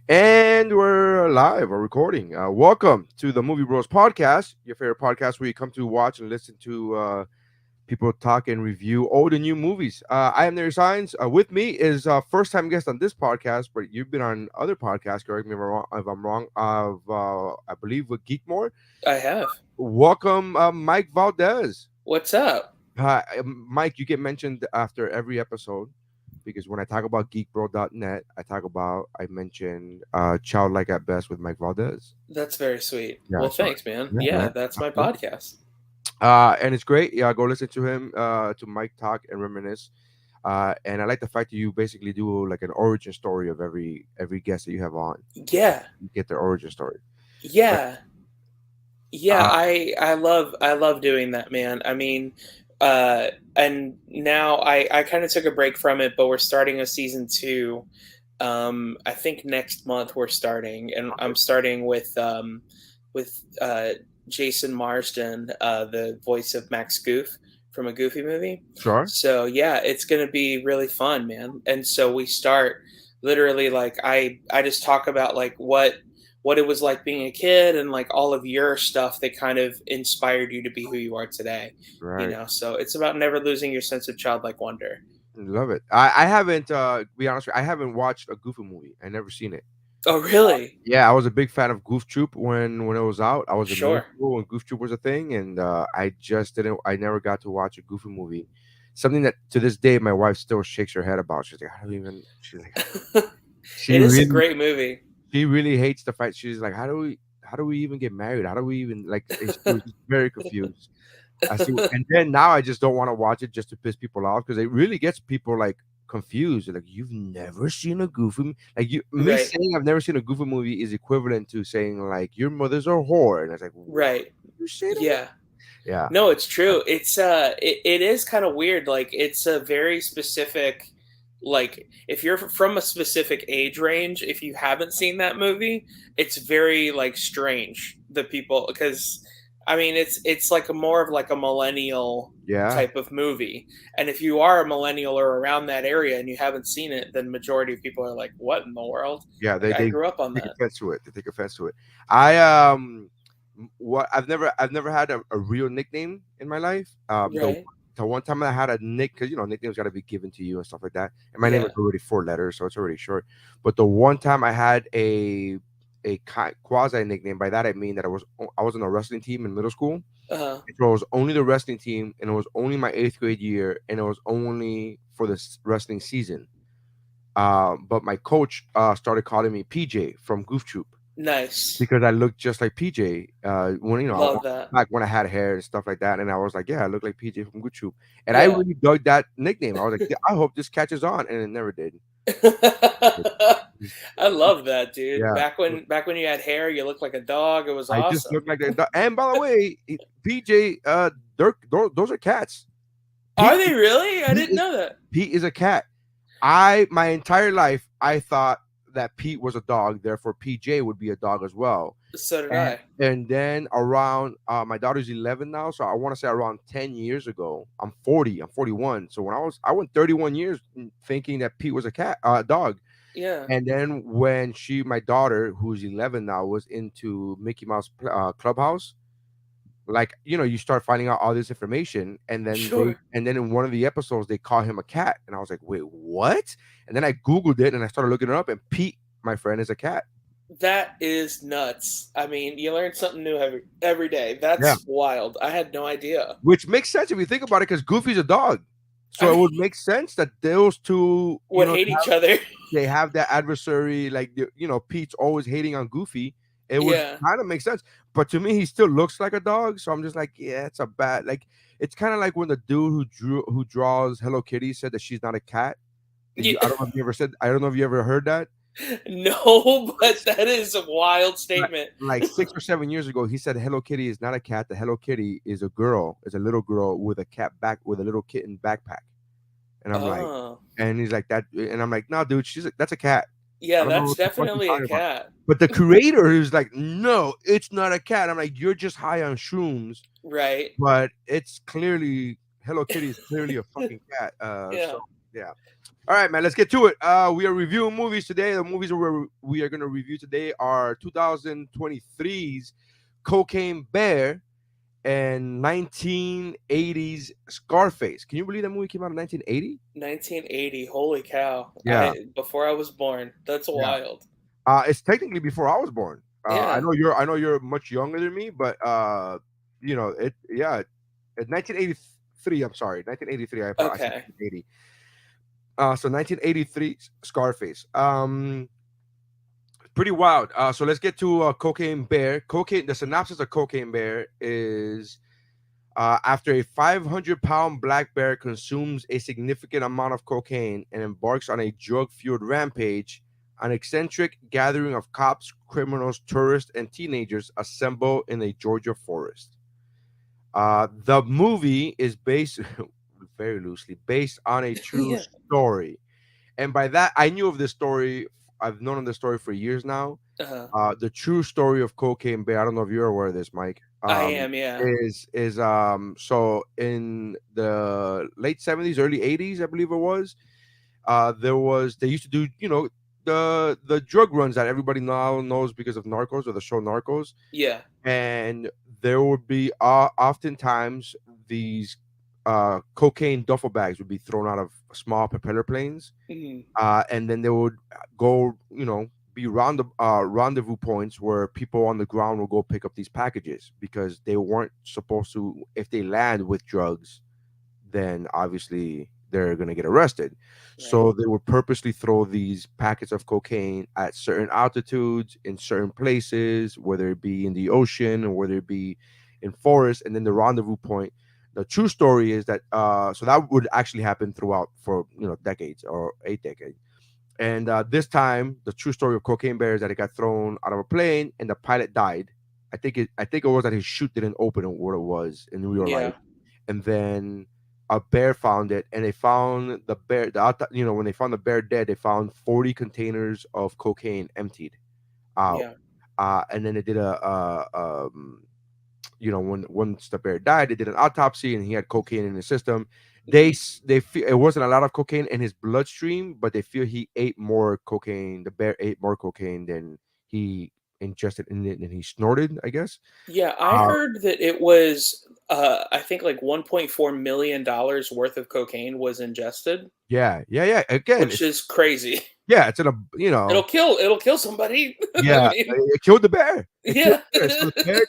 And we're live, we're recording. Welcome to the Movie Bros podcast, your favorite podcast where you come to watch and listen to people talk and review all the new movies. I am Nery Signs. With me is first time guest on this podcast, but you've been on other podcasts. Correct me if I'm wrong. Of I believe with Geekmore. I have. Welcome, Mike Valdez. What's up? Mike, you get mentioned after every episode because when I talk about geekbro.net, I mention Childlike at Best with Mike Valdez. That's very sweet. Yeah, Well, so thanks, man. yeah, Yeah, man. that's my Absolutely. podcast. And it's great. Yeah, go listen to him, to Mike talk and reminisce. And I like the fact that you basically do like an origin story of every guest that you have on. Yeah, You get their origin story. But yeah, yeah. uh, I love doing that, man. I mean, and now I kind of took a break from it, but we're starting a season two. I think next month we're starting, and I'm starting with Jason Marsden, the voice of Max Goof from a Goofy movie. sure. So yeah, it's gonna be really fun, man. And so we start literally like I just talk about like what it was like being a kid and like all of your stuff that kind of inspired you to be who you are today. Right. So it's about never losing your sense of childlike wonder. Love it. I haven't to be honest with you, I haven't watched a Goofy movie. I never seen it. Oh, really? Yeah, I was a big fan of Goof Troop when it was out. I was in middle Sure. school when Goof Troop was a thing, and I just didn't. I never got to watch a Goofy movie. Something that to this day my wife still shakes her head about. She's like, "How do you even?" She's like, "She It is a really, great movie. she really hates the fight." She's like, how do we even get married? How do we even like?" She was just very confused. I see, and then now I just don't want to watch it just to piss people off because it really gets people like confused. They're like, you've never seen a Goofy like you me Right. saying I've never seen a Goofy movie is equivalent to saying like your mother's a whore, and it's like, what Right. you say that? Yeah. Yeah, No, it's true. It is kind of weird. Like it's a very specific, like if you're from a specific age range, if you haven't seen that movie, it's very like strange the people because I mean it's like a more of like a millennial yeah, type of movie. And if you are a millennial or around that area and you haven't seen it, then majority of people are like, "What in the world?" yeah. Like I They grew up on take that. offense to it. They take offense to it. I what I've never had a real nickname in my life. Right. The one time I had a nick because nicknames got to be given to you and stuff like that. And my name is Yeah. already 4 letters, so it's already short. But the one time I had quasi nickname. By that I mean that I was on a wrestling team in middle school. Uh-huh. So it was only the wrestling team, and it was only my eighth grade year, and it was only for the wrestling season. But my coach started calling me PJ from Goof Troop Nice. because I looked just like PJ. When Love that. back when I had hair and stuff like that, and I was like, yeah, I look like PJ from Goof Troop, and I Yeah. really dug that nickname. I was like, yeah, I hope this catches on, and it never did. I love that, dude. Yeah, Back when you had hair, you looked like a dog. It was I just awesome. look like that. And by the way, PJ, those are cats. Are Pete, they really? I Pete didn't is know that. Pete is a cat. My entire life I thought that Pete was a dog, therefore PJ would be a dog as well. So did And I. and then around my daughter's 11 now, so I want to say around 10 years ago. I'm 40, I'm 41. So when I went 31 years thinking that Pete was a dog. Yeah. And then when my daughter, who's 11 now, was into Mickey Mouse Clubhouse, like you start finding out all this information, and Sure. then in one of the episodes they call him a cat, and I was like, wait, what? And then I googled it and I started looking it up, and Pete, my friend, is a cat. That is nuts. I mean, you learn something new every day. Yeah, That's wild. I had no idea. which makes sense if you think about it, because Goofy's a dog, I so it mean, would make sense that those two, would hate each other. they have that adversary, like Pete's always hating on Goofy. It would Yeah. kind of make sense, but to me he still looks like a dog, so I'm just like, yeah, it's a bad, like, it's kind of like when the dude who draws Hello Kitty said that she's not a cat. Yeah. I don't know if you ever heard that. No, but that is a wild like, statement. like 6 or 7 years ago he said Hello Kitty is not a cat. The Hello Kitty is a girl, is a little girl with a cat back with a little kitten backpack. And I'm like, Oh. and he's like that, and I'm like, no, dude, that's a cat. I Yeah, don't know that's what the fuck you're definitely a talking about. cat. But the creator is like, no, it's not a cat. I'm like, you're just high on shrooms, Right. but it's clearly Hello Kitty is clearly a fucking cat. Yeah. Yeah. All right, man. Let's get to it. We are reviewing movies today. The movies we are going to review today are 2023's Cocaine Bear and 1980's Scarface. Can you believe that movie came out in 1980? 1980. Holy cow! Yeah, I before I was born. That's yeah. wild. It's technically before I was born. Yeah. I know you're much younger than me, but you know it. Yeah, in 1983. I'm sorry, 1983. I said Okay. 1980. So 1983 Scarface. Pretty wild. So let's get to Cocaine Bear. Cocaine. The synopsis of Cocaine Bear is after a 500-pound black bear consumes a significant amount of cocaine and embarks on a drug-fueled rampage, an eccentric gathering of cops, criminals, tourists, and teenagers assemble in a Georgia forest. The movie is based very loosely based on a true Yeah. story, and by that I knew of this story. I've known of this story for years now. Uh-huh. The true story of Cocaine Bear. I don't know if you're aware of this, Mike. I am. Yeah. Is so in the late 70s, early 80s, I believe it was. They used to do the drug runs that everybody now knows because of Narcos or the show Narcos, Yeah. and there would be oftentimes these cocaine duffel bags would be thrown out of small propeller planes, Mhm. and then they would go, be rendezvous points where people on the ground will go pick up these packages because they weren't supposed to. If they land with drugs, then obviously they're going to get arrested. Right. So they would purposely throw these packets of cocaine at certain altitudes in certain places, whether it be in the ocean or whether it be in forests, and then the rendezvous point. The true story is that so that would actually happen throughout for decades or 8 decades. And this time, the true story of Cocaine Bear is that it got thrown out of a plane and the pilot died. I think it was that his chute didn't open, or what it was in real life. Yeah. And then a bear found it, and they found the bear. When they found the bear dead, they found 40 containers of cocaine emptied out. Yeah. And then they did when once the bear died, they did an autopsy, and he had cocaine in his system. Mhm. They feel it wasn't a lot of cocaine in his bloodstream, but they feel he ate more cocaine. The bear ate more cocaine than he ingested in it, and he snorted, I guess. Yeah. I Uh, heard that it was. I think like $1.4 million worth of cocaine was ingested, yeah, yeah, yeah. Again, which is crazy. yeah, it's in a It'll kill somebody. I yeah, mean, it killed the bear. It killed yeah. the bear. So the bear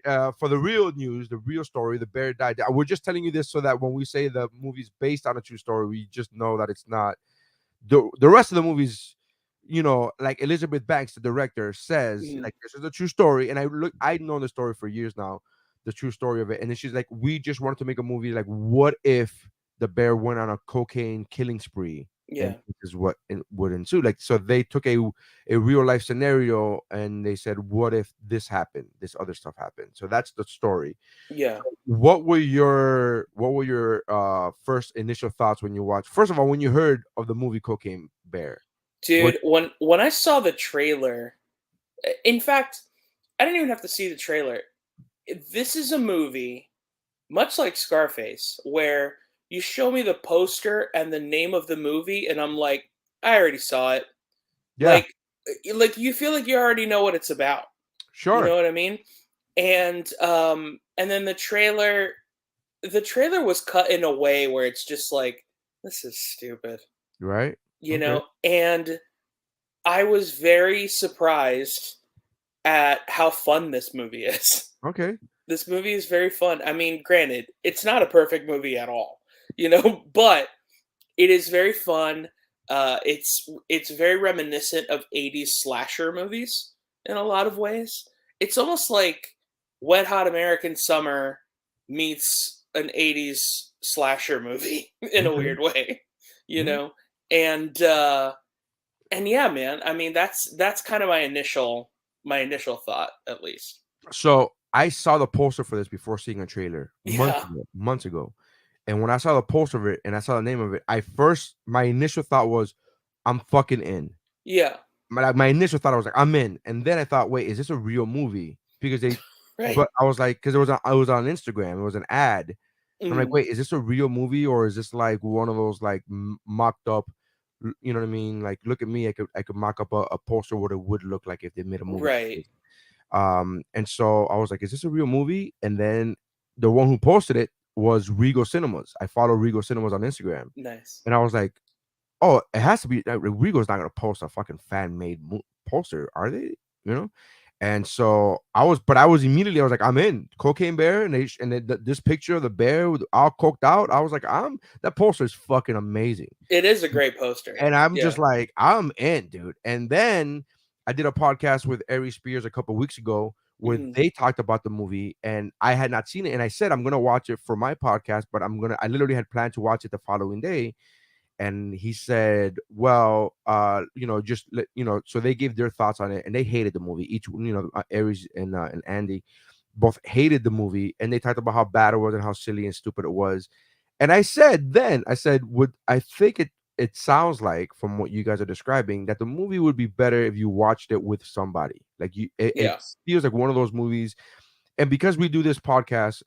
died. For the real news, the real story, the bear died. We're just telling you this so that when we say the movie's based on a true story, we just know that it's not. The rest of the movies, like Elizabeth Banks, the director, says Mhm. like this is a true story, and I've known the story for years now, the true story of it, and then she's like, we just wanted to make a movie like, what if the bear went on a cocaine killing spree, and Yeah. this is what would ensue. Like, so they took a real life scenario and they said, what if this happened, this other stuff happened. So that's the story. Yeah. What were your first initial thoughts when you watched? First of all, when you heard of the movie Cocaine Bear, what? Dude, when I saw the trailer, in fact, I didn't even have to see the trailer. This is a movie much like Scarface where you show me the poster and the name of the movie and I'm like, I already saw it. Yeah, Like you feel like you already know what it's about. You sure, know what I mean? And then the trailer was cut in a way where it's just like, this is stupid. right? You Okay, know? And I was very surprised at how fun this movie is. okay, This movie is very fun. I mean, granted, it's not a perfect movie at all, but it is very fun. It's very reminiscent of 80s slasher movies in a lot of ways. It's almost like Wet Hot American Summer meets an 80s slasher movie in a okay. weird way, you Mhm. know? And and yeah, man, I mean that's kind of my initial thought at least. So I saw the poster for this before seeing a trailer Yeah. months ago, and when I saw the poster of it and I saw the name of it, my initial thought was, I'm fucking in. Yeah. My initial thought, I was like, I'm in, and then I thought, wait, is this a real movie? Because Right. but I was like, because it was on Instagram, it was an ad, I'm like, Mhm. wait, is this a real movie or is this like one of those like mocked up? You know what I mean? Like, look at me, I could mock up a poster what it would look like if they made a movie like Right. this. And so I was like, is this a real movie? And then the one who posted it was Regal Cinemas. I follow Regal Cinemas on Instagram, Nice. and I was like, oh, it has to be. Regal's not gonna post a fucking fan made poster, are they? You know. And so I was immediately, I was like, I'm in Cocaine Bear, and this picture of the bear with all coked out. I was like, that poster is fucking amazing. It is a great poster. And I'm just Yeah. like, I'm in, dude. And then I did a podcast with Ari Spears a couple weeks ago where Mhm. they talked about the movie and I had not seen it. And I said, I'm gonna watch it for my podcast, but I literally had planned to watch it the following day. And he said, well, so they gave their thoughts on it and they hated the movie. Each, Aries and Andy both hated the movie and they talked about how bad it was and how silly and stupid it was. And I said, would I think it sounds like from what you guys are describing that the movie would be better if you watched it with somebody. Like it Yeah. feels like one of those movies. And because we do this podcast,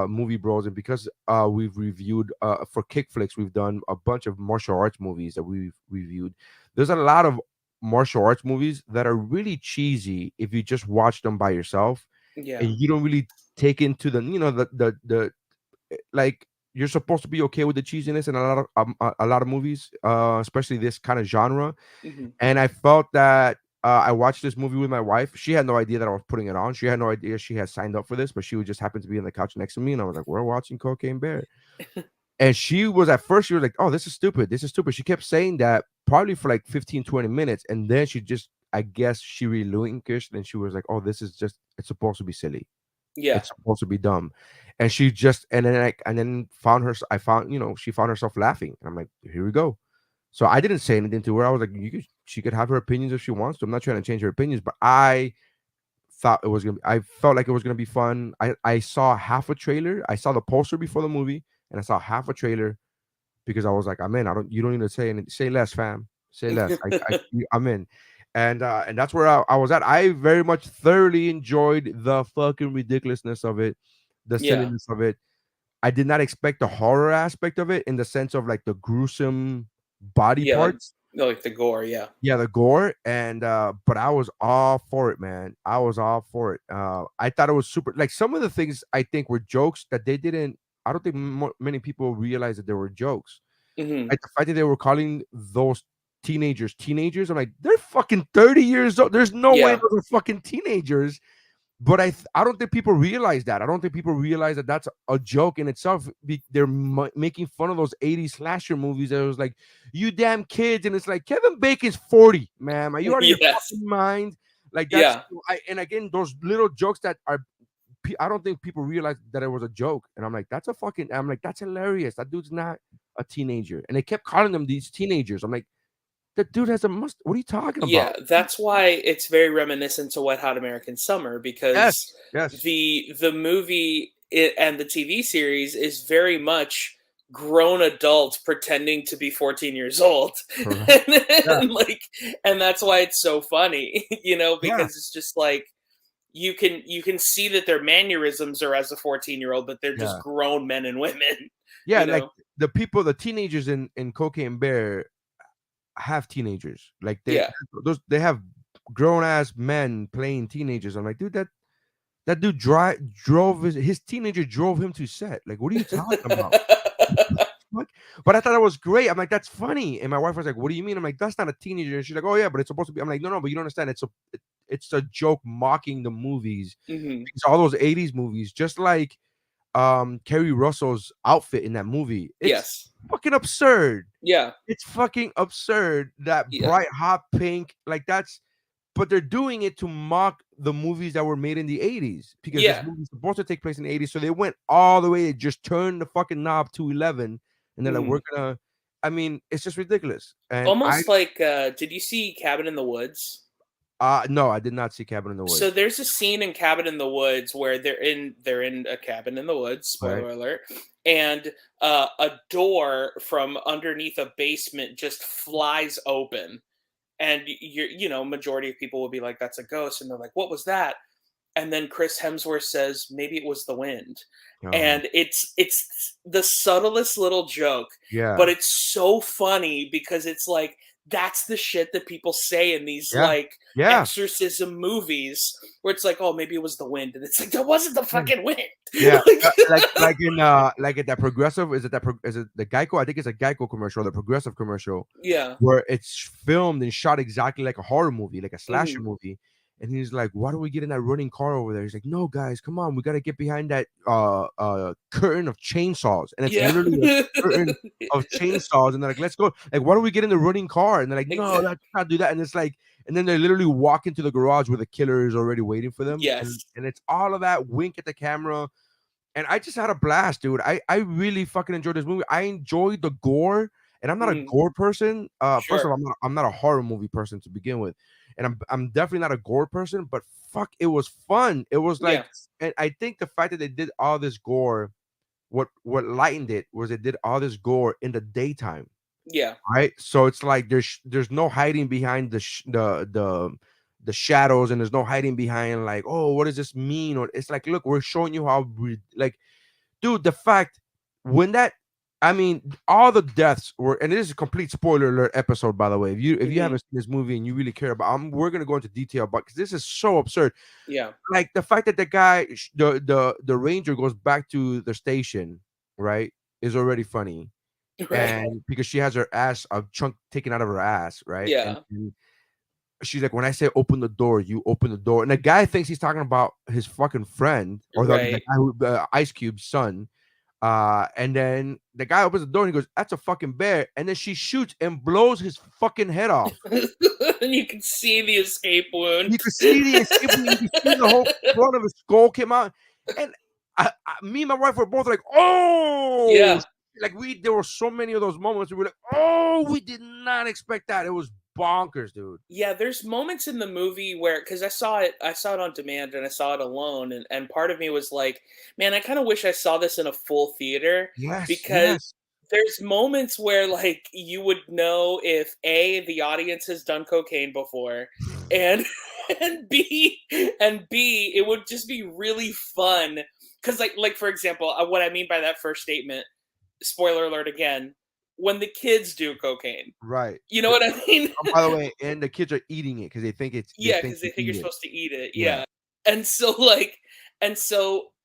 Movie Bros, and because we've reviewed for Kick Flicks, we've done a bunch of martial arts movies that we've reviewed. There's a lot of martial arts movies that are really cheesy if you just watch them by yourself and Yeah. you don't really take into the like you're supposed to be okay with the cheesiness in a lot of movies, especially this kind of genre. Mhm. And I felt that I watched this movie with my wife. She had no idea that I was putting it on. She had no idea she had signed up for this, but she would just happen to be on the couch next to me, and I was like, "We're watching Cocaine Bear." And she was at first, she was like, "Oh, this is stupid. This is stupid." She kept saying that probably for like 15, 20 minutes. And then she just, I guess she relinquished and she was like, "Oh, this is just, it's supposed to be silly. Yeah. It's supposed to be dumb." And she just, and then I found, she found herself laughing. And I'm like, here we go. So I didn't say anything to her. I was like, she could have her opinions if she wants to. I'm not trying to change her opinions, but I felt like it was gonna be fun. I saw half a trailer. I saw the poster before the movie, and I saw half a trailer because I was like, I'm in. You don't need to say anything. Say less, fam. Say less. I'm in. And that's where I was at. I very much thoroughly enjoyed the fucking ridiculousness of it, the Yeah. silliness of it. I did not expect the horror aspect of it in the sense of like the gruesome body Yeah, parts. like the gore, yeah. Yeah, the gore, and but I was all for it, man. I was all for it. I thought it was super. Like some of the things I think were jokes that they didn't. I don't think many people realized that there were jokes. Mhm. Like the fact that they were calling those teenagers. I'm like, they're fucking 30 years old. There's no way Yeah. those are fucking teenagers. But I don't think people realize that. I don't think people realize that that's a joke in itself. They're making fun of those 80s slasher movies. That was like, you damn kids, and it's like Kevin Bacon's 40, ma'am. Are you out of your Yes. fucking mind? Like that's Yeah. and again those little jokes that are. I don't think people realize that it was a joke, and I'm like, I'm like, that's hilarious. That dude's not a teenager, and they kept calling them these teenagers. I'm like, that dude has a must. What are you talking Yeah, about? that's why it's very reminiscent to Wet Hot American Summer because Yes, yes, the movie and the TV series is very much grown adults pretending to be 14 years old. correct. Yeah, and like and that's why it's so funny, yeah. because it's just like you can see that their mannerisms are as a 14-year-old, but they're just Yeah. grown men and women, Yeah, you and like know. the teenagers in Cocaine Bear have teenagers. Like Yeah. they have grown ass men playing teenagers. I'm like, dude, that dude drove his teenager drove him to set. Like, what are you talking about? Fuck? But I thought that was great. I'm like, that's funny. And my wife was like, what do you mean? I'm like, that's not a teenager. And she's like, oh yeah, but it's supposed to be. I'm like, no, but you don't understand. It's a joke mocking the movies. Mhm. Because all those 80s movies, just like Kerry Russell's outfit in that movie. It's Yes. fucking absurd. Yeah. It's fucking absurd. That Yeah. bright hot pink, like that's but they're doing it to mock the movies that were made in the 80s because this Yeah. movie's supposed to take place in the 80s. So they went all the way, they just turned the fucking knob to 11 and they're like, we're Mhm. gonna I mean, it's just ridiculous. And I Almost like, did you see Cabin in the Woods? no, I did not see Cabin in the So Woods. there's a scene in Cabin in the Woods where they're in a cabin in the woods, Right? spoiler alert, and a door from underneath a basement just flies open, and majority of people will be like, "That's a ghost," and they're like, "What was that?" and then Chris Hemsworth says, "Maybe it was the wind." Oh, And it's the subtlest little joke, but yeah, it's so funny because it's like that's the shit that people say in these yeah, like yeah, exorcism movies where it's like, "Oh, maybe it was the wind." And it's like, "That wasn't the yeah. fucking wind." Yeah, Like like in that progressive, is it the Geico? I think it's a Geico commercial, the progressive commercial, yeah. where it's filmed and shot exactly like a horror movie, like a slasher Mhm. movie. And he's like, "Why do we get in that running car over there?" He's like, "No, guys, come on, we gotta get behind that curtain of chainsaws." And it's Yeah. literally a curtain of chainsaws, and they're like, "Let's go!" Like, why do we get in the running car? And they're like, "No, Exactly. let's not do that." And it's like, and then they literally walk into the garage where the killer is already waiting for them, and Yes. it's all of that wink at the camera, and I just had a blast, dude. I really fucking enjoyed this movie. I enjoyed the gore, and I'm not a Mhm. gore person. First of Sure. all, I'm not a horror movie person to begin with, and I'm definitely not a gore person. But fuck, it was fun. It was like, Yeah. and I think the fact that they did all this gore, what lightened it was they did all this gore in the daytime, Yeah. right? So it's like there's no hiding behind the shadows, and there's no hiding behind like, oh, what does this mean? Or it's like, look, we're showing you how like, dude, the fact when that, I mean, all the deaths were, and it is a complete spoiler alert episode, by the way. If you Mhm. haven't seen this movie and you really care about, we're gonna go into detail, but because this is so absurd, Yeah. like the fact that the guy, the ranger goes back to the station, right, is already funny, Right. and because she has her ass a chunk taken out of her ass, right, and, Yeah. and she's like, when I say open the door, you open the door, and the guy thinks he's talking about his fucking friend or the Right. guy who Ice Cube's son. And then the guy opens the door and he goes, "That's a fucking bear." And then she shoots and blows his fucking head off. And you can see the escape wound. You could see the escape, you could see the whole front of his skull came out. And me and my wife were both like, "Oh!" Yeah. Like there were so many of those moments we were like, "Oh, we did not expect that." It was bonkers, dude. Yeah, there's moments in the movie where because I saw it on demand and I saw it alone, and part of me was like, man, I kind of wish I saw this in a full theater Yes, because yes. there's moments where like you would know if A, the audience has done cocaine before, and and B, it would just be really fun. Cause like for example, what I mean by that first statement, spoiler alert again, when the kids do cocaine. Right. You know what I mean? By the way, and the kids are eating it because they Yeah, think because they you think you're eat it. supposed to eat it, Yeah. yeah. And so, like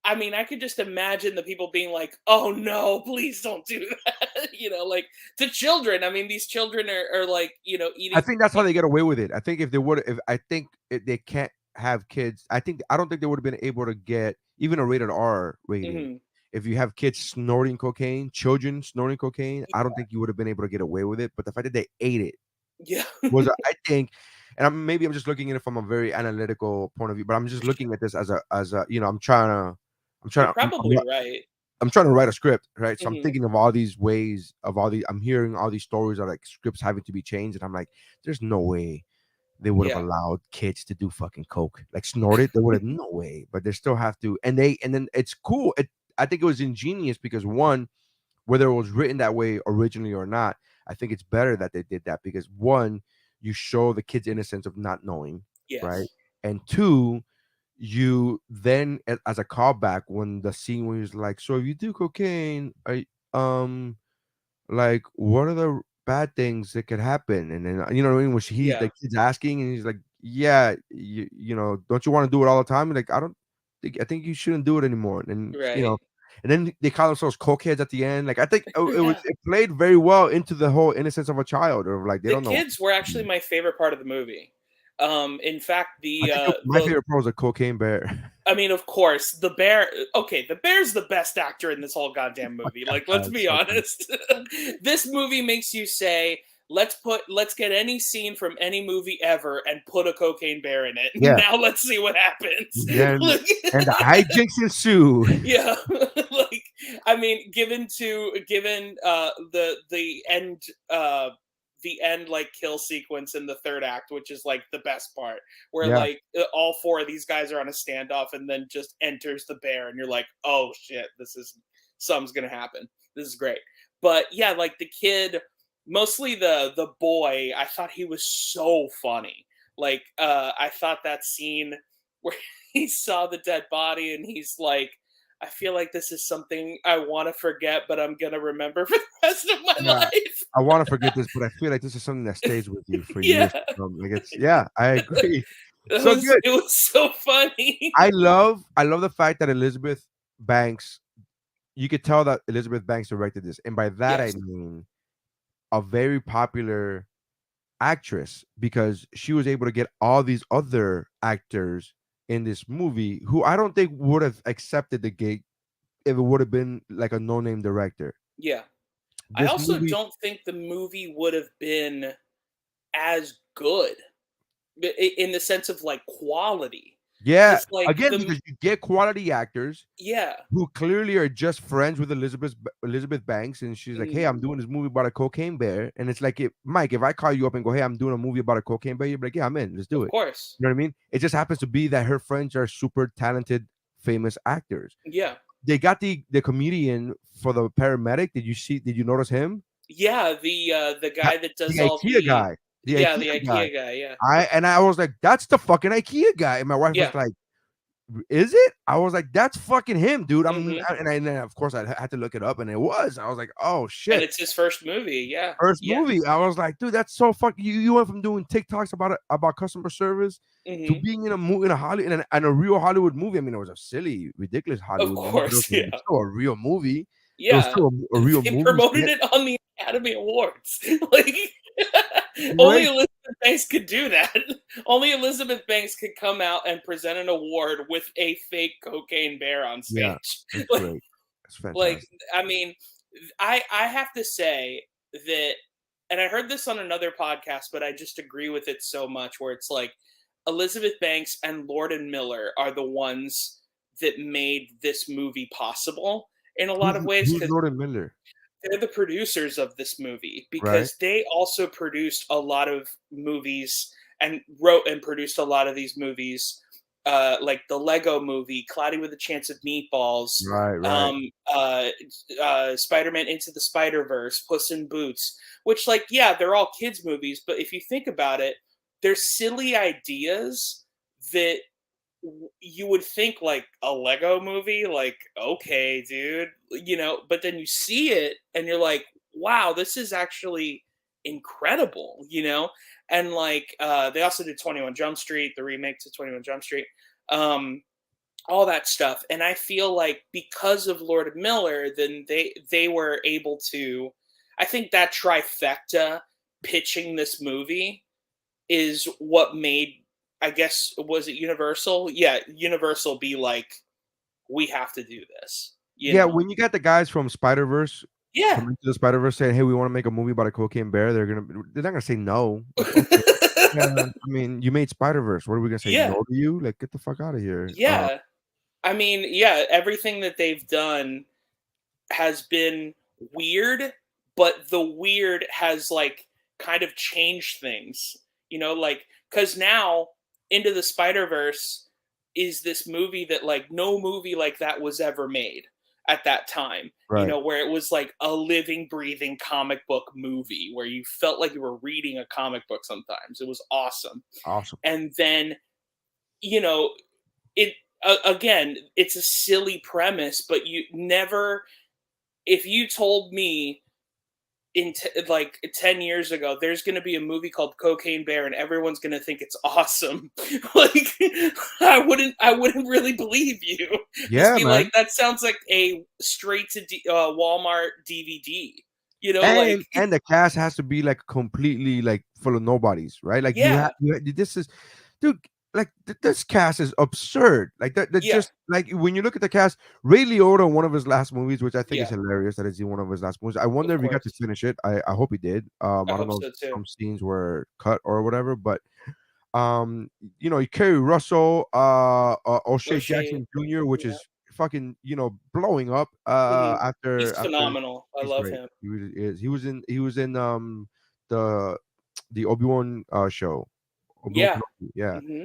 I mean, I could just imagine the people being like, "Oh, no, please don't do that," like, to children, I mean, these children are like, I eating think that's how they get away with it. I think if they would, if I think if they can't have kids, I don't think they would have been able to get even a rated R rating. Mhm. If you have kids snorting cocaine, children snorting cocaine, I don't think you would have been able to get away with it. But the fact that they ate it Yeah. was, I think, and I'm just looking at it from a very analytical point of view. But I'm just looking at this as a I'm You're trying to probably right. I'm trying to write a script, right? So I'm Mhm. thinking of all these ways of all these. I'm hearing all these stories of like scripts having to be changed, and I'm like, there's no way they would have Yeah. allowed kids to do fucking coke, like snort it. They would have no way, but they still have to. And then it's cool. I think it was ingenious because one, whether it was written that way originally or not, I think it's better that they did that because one, you show the kid's innocence of not knowing, right? Yes. And two, you then as a callback when the scene where he's like, so if you do cocaine, um like what are the bad things that could happen? And then you know what I mean, when he the Yeah. kid's asking and he's like, yeah, don't you want to do it all the time? And like, I think you shouldn't do it anymore. And Right. and then they call themselves cokeheads at the end. Like I think Yeah. it played very well into the whole innocence of a child, or like they The don't know. kids were actually my favorite part of the movie. In fact, I think my favorite part was a cocaine bear. I mean, of course, the bear. Okay, the bear's the best actor in this whole goddamn movie. Like, let's It's be so good. honest. This movie makes you say, let's get any scene from any movie ever and put a cocaine bear in it. Yeah. Now let's see what happens." Then Like, and the hijinks ensue. yeah, like I mean, given the end like kill sequence in the third act, which is like the best part, where Yeah. like all four of these guys are on a standoff, and then just enters the bear, and you're like, oh shit, this is something's gonna happen. This is great. But yeah, like the kid, mostly the boy, I thought he was so funny. Like I thought that scene where he saw the dead body and he's like, I feel like this is something I want to forget, but I'm gonna remember for the rest of my Yeah. life. I want to forget this, but I feel like this is something that stays with you for years Yeah, to come. Like it's yeah, I agree. it So was good. it was so funny. I love the fact that Elizabeth Banks. You could tell that Elizabeth Banks directed this, and by that I Yes, mean a very popular actress because she was able to get all these other actors in this movie who I don't think would have accepted the gig if it would have been like a no-name director. yeah. I This also movie, don't think the movie would have been as good in the sense of like quality, yeah, because like again because you get quality actors yeah, who clearly are just friends with Elizabeth Banks, and she's like, "Hey, mhm, I'm doing this movie about a cocaine bear," and it's like, Mike, if I call you up and go, "Hey, I'm doing a movie about a cocaine bear," you're like, "Yeah, I'm in. Let's do of it." course, You know what I mean? It just happens to be that her friends are super talented, famous actors. yeah. They got the comedian for the paramedic. Did you see? Did you notice him? Yeah, the Ha- guy that The does all IKEA the guy. The yeah, the IKEA guy. IKEA guy, yeah. I was like, "That's the fucking IKEA guy," and my wife was Yeah, like, is it? I was like, that's fucking him, dude. mhm, And then of course I had to look it up, and it was. I was like, oh and shit. it's his first movie, yeah, First yeah, movie. I was like, dude, that's so fucking. You went from doing TikToks about customer service to mhm. being in a movie in a Hollywood in a real Hollywood movie. I mean, it was a silly, ridiculous Of Hollywood movie, but course, it yeah, was still a real movie. It was yeah. still a real They movie. promoted it on the Academy Awards, like, only Great. Elizabeth Banks could do that. Only Elizabeth Banks could come out and present an award with a fake cocaine bear on Yeah, stage. it's Like great. It's like, fantastic. I mean, I have to say that, and I heard this on another podcast, but I just agree with it so much. Where it's like Elizabeth Banks and Lord and Miller are the ones that made this movie possible in a lot of ways, Who's because Jordan Miller? they're the producers of this movie, Right. because they also produced a lot of movies and wrote and produced a lot of these movies, like the Lego movie, Cloudy with a Chance of Meatballs, Right. Right. um, uh, Spider-Man Into the Spider-Verse, Puss in Boots, which, like, yeah, they're all kids movies, but if you think about it, they're silly ideas that you would think like a Lego movie, like, okay, dude, but then you see it and you're like, wow, this is actually incredible. And like they also did 21 Jump Street, the remake to 21 Jump Street, um, all that stuff. And I feel like because of Lord of Miller, then they were able to, I think that trifecta pitching this movie is what made, I guess, was it Universal? Yeah, Universal be like, we have to do this, you Yeah, know? when you got the guys from Spider-Verse, Yeah. from Into the Spider-Verse saying, "Hey, we wanna make a movie about a cocaine bear," they're not gonna say no. Like, "Okay." Yeah, I mean, you made Spider-Verse, what are we gonna say Yeah. no to you? Like, get the fuck out of here. Yeah. I mean, yeah, everything that they've done has been weird, but the weird has like kind of changed things, like, because now Into the Spider Verse is this movie that like no movie like that was ever made at that time, Right. where it was like a living, breathing comic book movie where you felt like you were reading a comic book sometimes. It was awesome. Awesome. And then, you know, it, again, it's a silly premise, but you never, if you told me like 10 years ago there's going to be a movie called Cocaine Bear and everyone's going to think it's awesome, like, I wouldn't really believe you. Just Yeah, be like, man. that sounds like a straight to Walmart DVD, like, And the cast has to be, like, completely, like, full of nobodies, right? Like, yeah, this is dude, like, this cast is absurd. Like, that yeah, just like, when you look at the cast, Ray Liotta in one of his last movies, which I think is yeah, hilarious that is in one of his last movies. I of wonder if he got to course, finish it. I hope he did. I I don't hope know if so too. some scenes were cut or whatever, but, Kerry Russell, O'Shea O'Shea, Jackson Jr., which yeah. is fucking, blowing up, He's after phenomenal, I he's love great. him. He really is. He was in the Obi-Wan show. Obi-Wan Yeah. Kenobi, yeah. Hmm.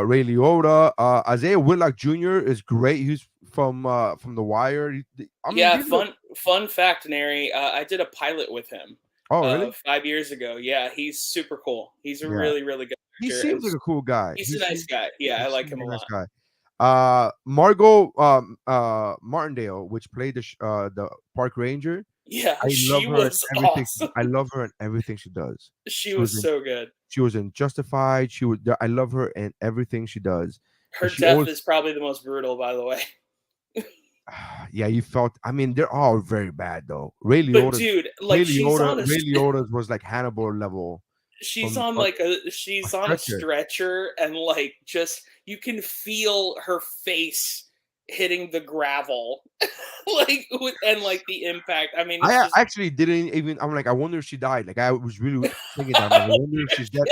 Ray Liotta, Isaiah Whitlock Jr. is great. He's from The Wire. I mean, Yeah, these are fun fact, Nary, I did a pilot with him. Oh, really? 5 years ago. Yeah, he's super cool. He's a Yeah. really, really good He actor, and seems like a cool guy. he's a nice guy. He Yeah, I like seems him like a a nice lot. guy. Margot Martindale, which played the park ranger. Yeah, I love she her in was everything. awesome. I love her in everything she does. She She was was in so good. she was in Justified. I love her in everything she does, Her and she death always is probably the most brutal, by the way. yeah. You felt. I mean, they're all very bad though. But dude, like Ray Liotta's was like Hannibal level she's from on a she's on a stretcher. stretcher, and like just you can feel her face hitting the gravel, and like the impact. I mean, I it's just actually didn't even. I'm like, I wonder if she died. Like, I was really thinking that. I'm like, I wonder if she's dead.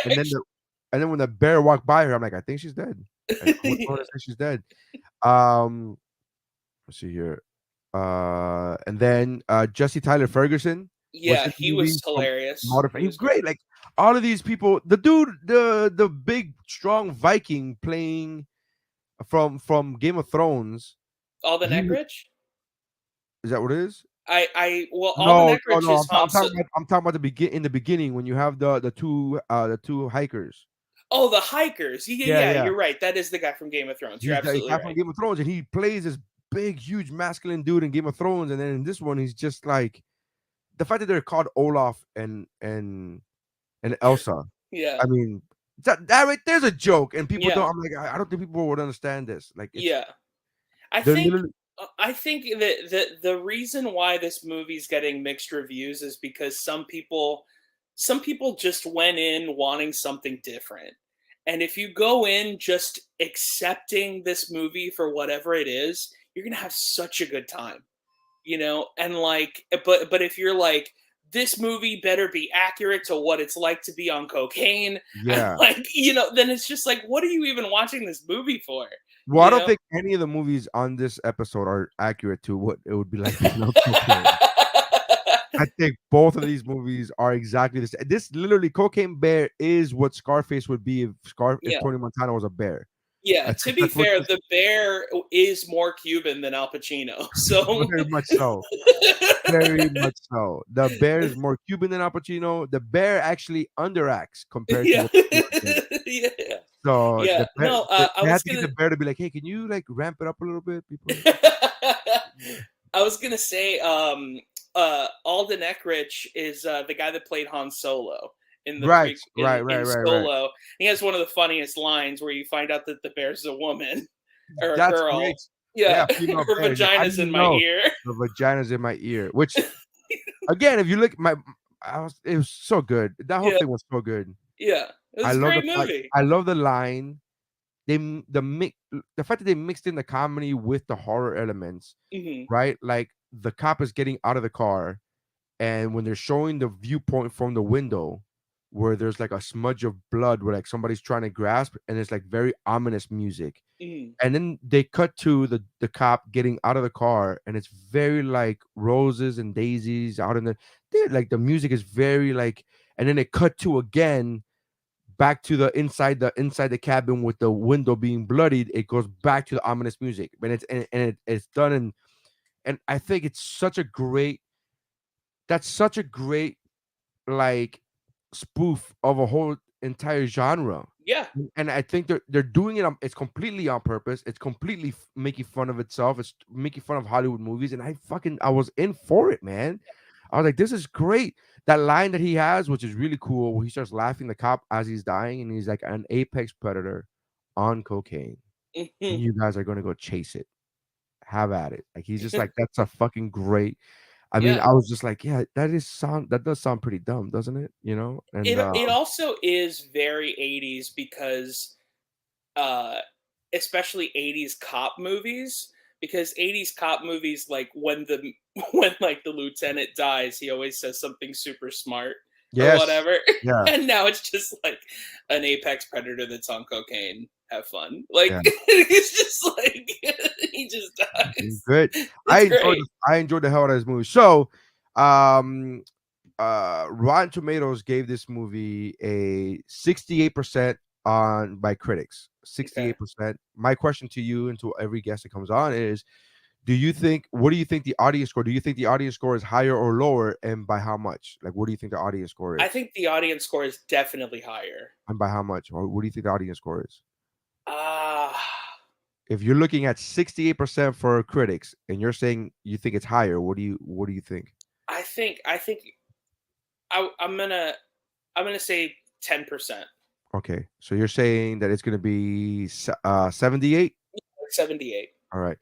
And then when the bear walked by her, I'm like, I think she's dead. And I went on to say she's dead. Um, let's see here. And then Jesse Tyler Ferguson was yeah, in the he movie was from hilarious. Modify. He He's was great. great. Like all of these people, the dude, the big strong Viking playing from Game of Thrones. Alden He Eckrich. is that what it is? Well, Alden No, no, Eckrich no. is Han. I'm talking about in the beginning when you have the two hikers. Oh, the hikers. Yeah, Yeah, yeah, yeah. you're right. That is the guy from Game of Thrones. You're He's the absolutely guy from right. Game of Thrones, and he plays this big, huge, masculine dude in Game of Thrones, and then in this one, he's just like the fact that they're called Olaf and Elsa. Yeah, I mean, that right there's a joke, and people don't. yeah, I'm like, I don't think people would understand this. Like, it's yeah. I they're think literally I think that the reason why this movie's getting mixed reviews is because some people just went in wanting something different. And if you go in just accepting this movie for whatever it is, you're going to have such a good time. And like but if you're like this movie better be accurate to what it's like to be on cocaine and yeah. like then it's just like what are you even watching this movie for? Well, I You don't know? think any of the movies on this episode are accurate to what it would be like being on cocaine. I think both of these movies are exactly the same. This literally Cocaine Bear is what Scarface would be if Yeah. Tony Montana was a bear. Yeah, I to think be that's what fair, this the bear is more Cuban than Al Pacino. So very much so. Very much so. The bear is more Cuban than Al Pacino. The bear actually underacts compared to yeah. what Pacino did. Yeah. So Yeah. the bear, No, I they was had to get gonna the bear to be like, "Hey, can you like ramp it up a little bit, people?" I was gonna say, Alden Eckrich is the guy that played Han Solo in the Right, pre right, in right, right, right. Solo. He has one of the funniest lines where you find out that the bear's a woman or a That's girl. great. Yeah, Yeah, female her bear. He's like, "How do vagina's you in my know ear. the vagina's in my ear?" Which again, if you look, it was so good. That whole Yeah, thing was so good. yeah. It I was a love great movie. I love the line. The fact that they mixed in the comedy with the horror elements, Hmm. right? Like the cop is getting out of the car, and when they're showing the viewpoint from the window, where there's like a smudge of blood, where like somebody's trying to grasp, and it's like very ominous music. Hmm. And then they cut to the cop getting out of the car, and it's very like roses and daisies out in like the music is very like, and then they cut to again back to the inside the cabin with the window being bloodied. It goes back to the ominous music, and it's done and I think it's such a great that's such a great like spoof of a whole entire genre. Yeah. And I think they're doing it it's completely on purpose. It's completely making fun of itself. It's making fun of Hollywood movies, and I was in for it, man. I was like, this is great. That line that he has, which is really cool, where he starts laughing the cop as he's dying, and he's like an apex predator on cocaine, and Hmm. you guys are gonna go chase it. Have at it. Like he's just like, that's a fucking great. I mean, Yeah. I was just like, yeah, that does sound pretty dumb, doesn't it? And It also is very 80s because uh especially 80s cop movies, because 80s cop movies, like when the when like the lieutenant dies, he always says something super smart or yes, whatever. yeah, And now it's just like an apex predator that's on cocaine, have fun, like yeah. it's just like he just dies. Good. It's great. I enjoyed the hell out of this movie. So, um, Rotten Tomatoes gave this movie a 68% on by critics. Okay. 68%. My question to you and to every guest that comes on is, Do you think? What do you think the audience score? Do you think the audience score is higher or lower, and by how much? Like, what do you think the audience score I is, think the audience score is definitely higher. and by how much? Or what do you think the audience score is? Ah, If you're looking at 68% for critics, and you're saying you think it's higher, what do you think? I think I'm gonna say 10%, Okay, so you're saying that it's going to be 78. 78. All right.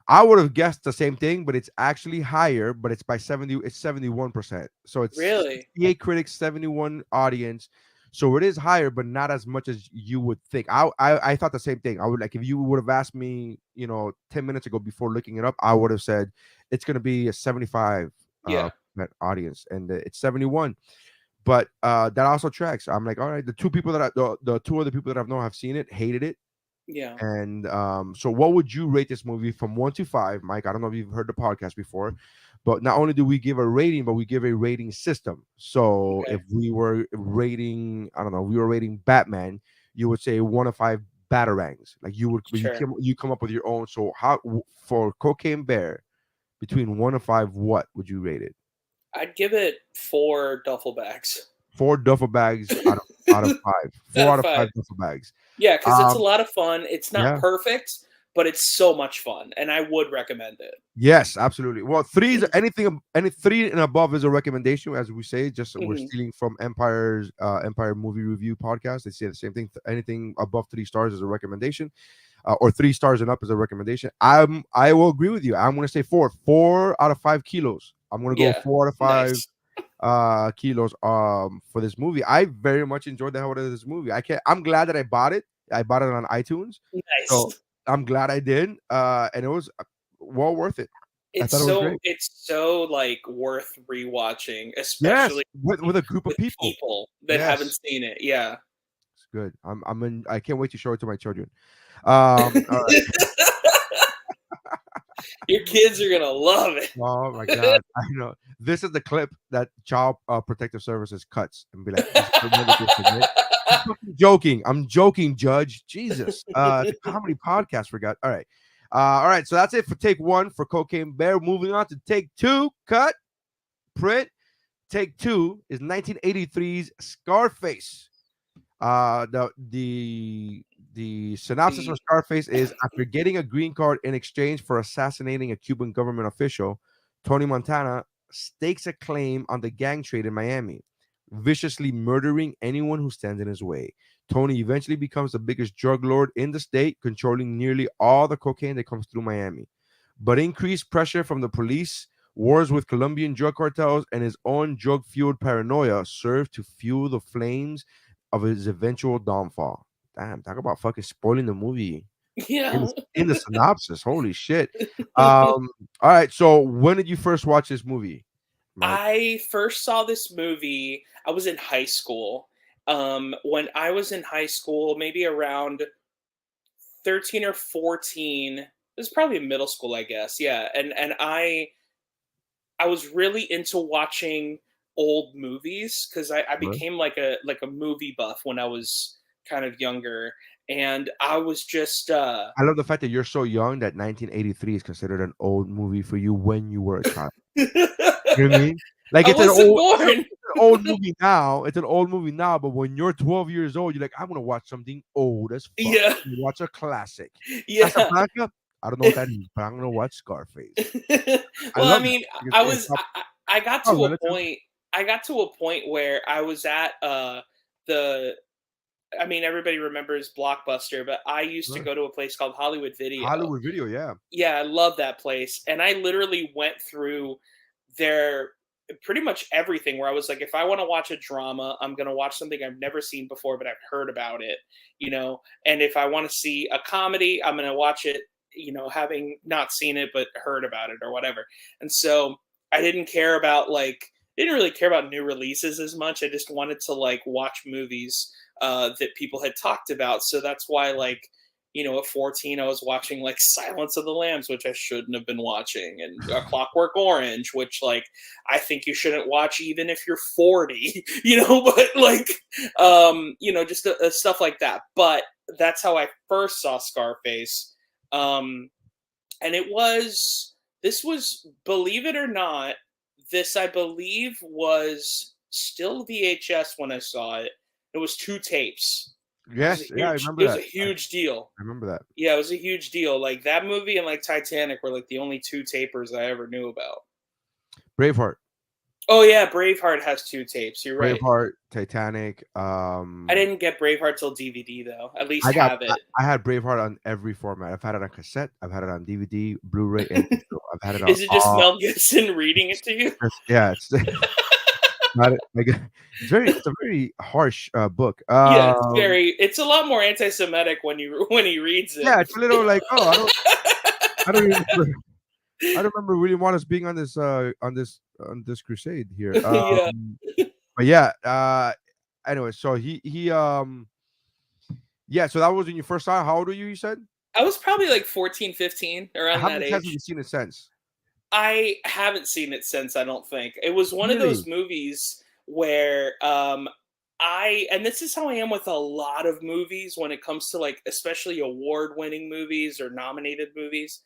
I would have guessed the same thing, but it's actually higher, but it's by 70, it's 71%. So it's Really? 68 critics, 71 audience. So it is higher, but not as much as you would think. I thought the same thing. I would like if you would have asked me, 10 minutes ago before looking it up, I would have said it's gonna be a 75 Yeah, net audience, and it's 71. But that also tracks. I'm like, all right, the two other people that I've known have seen it, hated it. yeah. And so, what would you rate this movie from 1 to 5, Mike? I don't know if you've heard the podcast before, but not only do we give a rating, but we give a rating system. So, Okay, if we were rating, I don't know, we were rating Batman, you would say 1 to 5 batarangs. Like you would, but sure. you come up with your own. So, for Cocaine Bear, between 1 to 5, what would you rate it? I'd give it 4 duffel bags 4 duffel bags out of 5. out Four of out of 5. 5 duffel bags. Yeah, because it's a Um, lot of fun. It's not yeah. perfect, but it's so much fun, and I would recommend it. Yes, absolutely. Well, three is any three and above is a recommendation, as we say. Just we're Mhm. stealing from Empire Movie Review podcast. They say the same thing. Anything above 3 stars is a recommendation, or 3 stars and up is a recommendation. I will agree with you. I'm going to say 4 out of 5 kilos. I'm going to go Yeah, 4 out of 5 nice, kilos for this movie. I very much enjoyed the hell out of this movie. I'm glad that I bought it. I bought it on iTunes. So nice. I'm glad I did. And it was well worth it. I thought it was great. It's so like worth rewatching, Yes, especially with a group of with people. people that haven't Yes, seen it. Yeah. it's good. I can't wait to show it to my children. All right. Your kids are gonna love it. Oh my god, I know. This is the clip that Child Protective Services cuts and be like, "This is the one that they submit." I'm fucking joking. I'm joking, Judge. Jesus. It's a comedy podcast. Forgot. All right. All right. So that's it for take one for Cocaine Bear. Moving on to take two. Cut. Print. Take two is 1983's Scarface. The synopsis for The Scarface is: after getting a green card in exchange for assassinating a Cuban government official, Tony Montana stakes a claim on the gang trade in Miami, viciously murdering anyone who stands in his way. Tony eventually becomes the biggest drug lord in the state, controlling nearly all the cocaine that comes through Miami. But increased pressure from the police, wars with Colombian drug cartels, and his own drug fueled paranoia serve to fuel the flames of his eventual downfall. Damn, talk about fucking spoiling the movie in yeah. the synopsis. Holy shit. Um, all right. So when did you first watch this movie, Mike? I first saw this movie. I was in high school. When I was in high school, maybe around 13 or 14. It was probably middle school, I guess. Yeah, and I was really into watching old movies because I Right. became like a movie buff when I was kind of younger, and I was just I love the fact that you're so young that 1983 is considered an old movie for you when you were a child. You know what I mean? Like I wasn't born. it's an old movie now. It's an old movie now, but when you're 12 years old, you're like, I'm gonna watch something old as fuck. Yeah, You watch a classic. yeah. Casablanca, I don't know what that is, but I'm gonna watch Scarface. I Well, I love that. mean, It's, I it's was pop, I got pop to a relative. point. I got to a point where I was at the. I mean, everybody remembers Blockbuster, but I used to Right. go to a place called Hollywood Video. Hollywood Video, yeah. Yeah, I love that place, and I literally went through their pretty much everything where I was like, if I want to watch a drama, I'm going to watch something I've never seen before, but I've heard about it, you know. And if I want to see a comedy, I'm going to watch it, having not seen it but heard about it or whatever. And so I didn't really care about new releases as much. I just wanted to like watch movies that people had talked about. So that's why at 14, I was watching like Silence of the Lambs, which I shouldn't have been watching, and Clockwork Orange, which like I think you shouldn't watch even if you're 40, but like, just stuff like that. But that's how I first saw Scarface. Um, and it was this was, believe it or not, this I believe was still VHS when I saw it. It was two tapes. Yes, yeah, I remember It was a that. huge deal. I remember that. Yeah, it was a huge deal. Like that movie and like Titanic were like the only two tapers I ever knew about. Braveheart, Oh yeah, Braveheart has two tapes. You're right. Braveheart, Titanic. I didn't get Braveheart till DVD though. At least I got have I, it. I had Braveheart on every format. I've had it on cassette. I've had it on DVD, Blu-ray, and digital. I've had it on Is it just all. Mel Gibson reading it to you? Yeah, it's not it. Like, it's a very harsh book. Yeah, it's a lot more anti-Semitic when you when he reads it. Yeah, it's a little like, oh, I don't remember. I don't remember William Wallace being on this crusade here. Yeah. But yeah. Anyway, so yeah. So that was when you first saw it. How old were you? You said. I was probably like 14, 15, around How that many times have age. you seen it since? I haven't seen it since, I don't think. It was one of Really? those movies where and this is how I am with a lot of movies when it comes to like especially award-winning movies or nominated movies.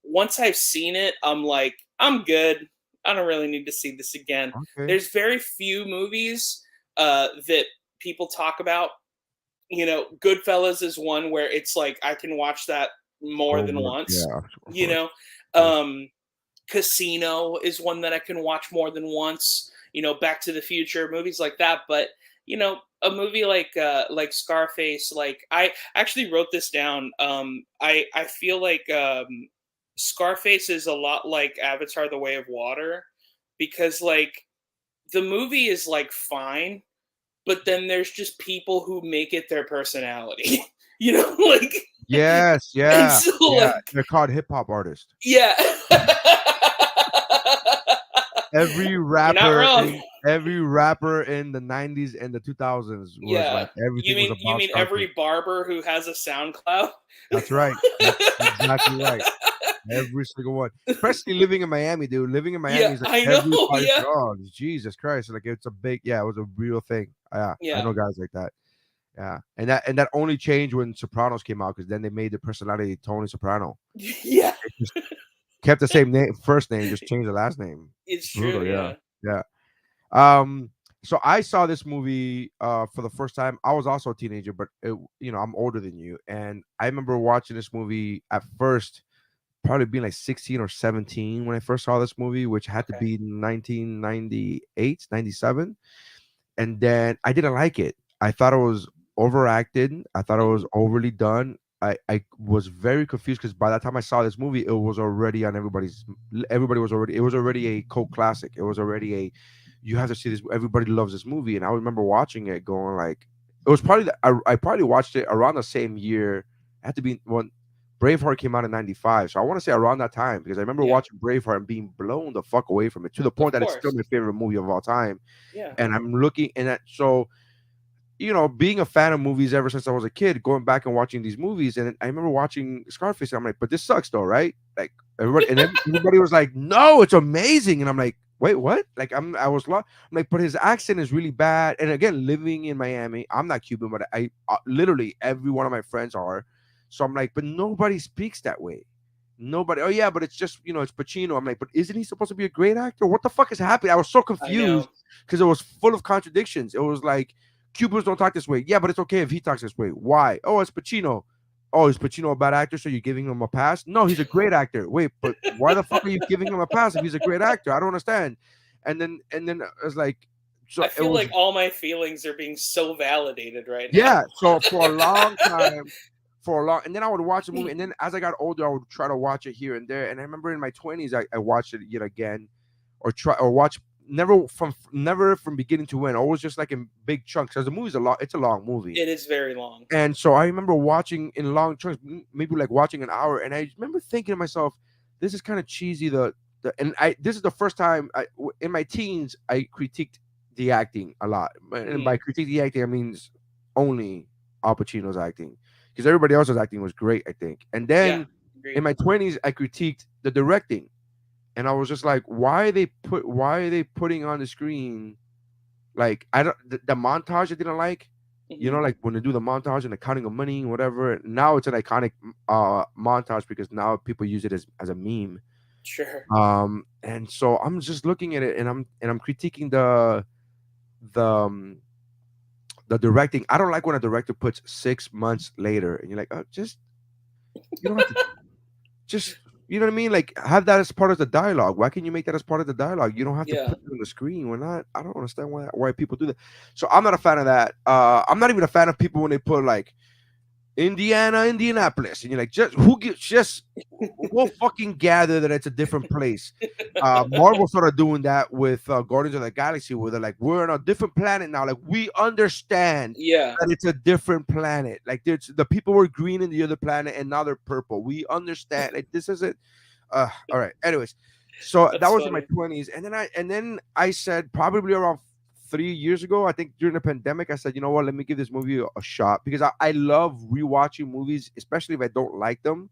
Once I've seen it, I'm like, I'm good. I don't really need to see this again. Okay. There's very few movies that people talk about. You know, Goodfellas is one where it's like I can watch that more than Over. once. Yeah, of You course. know, Of course. um, Casino is one that I can watch more than once. You know, Back to the Future, movies like that. But you know, a movie like Scarface, like I actually wrote this down. I feel like Scarface is a lot like Avatar: The Way of Water because like the movie is like fine, but then there's just people who make it their personality. You know, like Yes, and yeah, so yeah. like They're called hip hop artists. yeah. Every You're not rapper wrong. in every rapper in the 90s and the 2000s was Yeah. like everything was You about mean Scarface. every barber who has a SoundCloud? That's right. That's exactly right. Every single one. Especially living in Miami, dude. Living in Yeah, Miami is like I know. everybody's Yeah. like, oh, Jesus Christ. Like it's a big, yeah, it was a real thing. Yeah, I Yeah. know guys like that. Yeah. And that only changed when Sopranos came out because then they made the personality Tony Soprano. Yeah. It just kept the same name, first name, just changed the last name. It's true, Brutal, yeah. yeah. Yeah. So I saw this movie for the first time. I was also a teenager, but I'm older than you. And I remember watching this movie at first, probably being like 16 or 17 when I first saw this movie, which had to Okay. be 1998, 97. And then I didn't like it. I thought it was overacted. I thought it was Mhm. overly done. I was very confused because by the time I saw this movie, it was already on everybody was already, it was already a cult classic. It was already a, you have to see this. Everybody loves this movie. And I remember watching it going like, it was probably, I probably watched it around the same year. It had to be when Braveheart came out in 95. So I want to say around that time because I remember Yeah. watching Braveheart and being blown the fuck away from it to the Of point that it's still course. my favorite movie of all time. Yeah. And I'm looking and that, so being a fan of movies ever since I was a kid, going back and watching these movies, and I remember watching Scarface, and I'm like, but this sucks though, right? Like everybody was like, no, it's amazing, and I'm like, wait, what? Like I was lost. I'm like, but his accent is really bad. And again, living in Miami, I'm not Cuban, but I literally every one of my friends are. So I'm like, but nobody speaks that way. Nobody. Oh yeah, but it's just it's Pacino. I'm like, but isn't he supposed to be a great actor? What the fuck is happening? I was so I confused know. because it was full of contradictions. It was like Cubans don't talk this way. Yeah, but it's okay if he talks this way. Why? Oh, it's Pacino. Oh, is Pacino a bad actor? So you're giving him a pass? No, he's a great actor. Wait, but why the fuck are you giving him a pass if he's a great actor? I don't understand. And then it's like, so I it feel was like all my feelings are being so validated right now. yeah. So for a long time, and then I would watch the movie, and then as I got older, I would try to watch it here and there. And I remember in my 20s, I watched it yet again, or try or watch never from beginning to end, always just like in big chunks. Because the movie's a lot, it's a long movie, It is very long. and so I remember watching in long chunks, maybe like watching an hour, and I remember thinking to myself, this is kind of cheesy. And this is the first time in my teens I critiqued the acting a lot, and by Mhm. critique the acting I means only Al Pacino's acting, because everybody else's acting was great, I think. And Yeah. then in Agreed. my 20s I critiqued the directing, and I was just like, why are they putting on the screen like I don't the montage I didn't like. You Hmm. know, like when they do the montage and the counting of money and whatever. Now it's an iconic montage because now people use it as a meme. Sure. And so I'm just looking at it and I'm critiquing the the directing. I don't like when a director puts 6 months later and you're like, oh, just you don't have to just you know what I mean? Like have that as part of the dialogue. Why can't you make that as part of the dialogue? You don't have to Yeah. put it on the screen. We're not. I don't understand why people do that. So I'm not a fan of that. I'm not even a fan of people when they put like Indianapolis, and you're like, just who gives just we'll fucking gather that it's a different place. Marvel started doing that with Guardians of the Galaxy, where they're like, we're on a different planet now. Like we understand Yeah. that it's a different planet. Like there's the people were green in the other planet, and now they're purple. We understand. Like this isn't. All right. Anyways, so that That's was in my funny. 20s, and then I said probably around 3 years ago, I think during the pandemic, I said, you know what, let me give this movie a shot because I love rewatching movies, especially if I don't like them,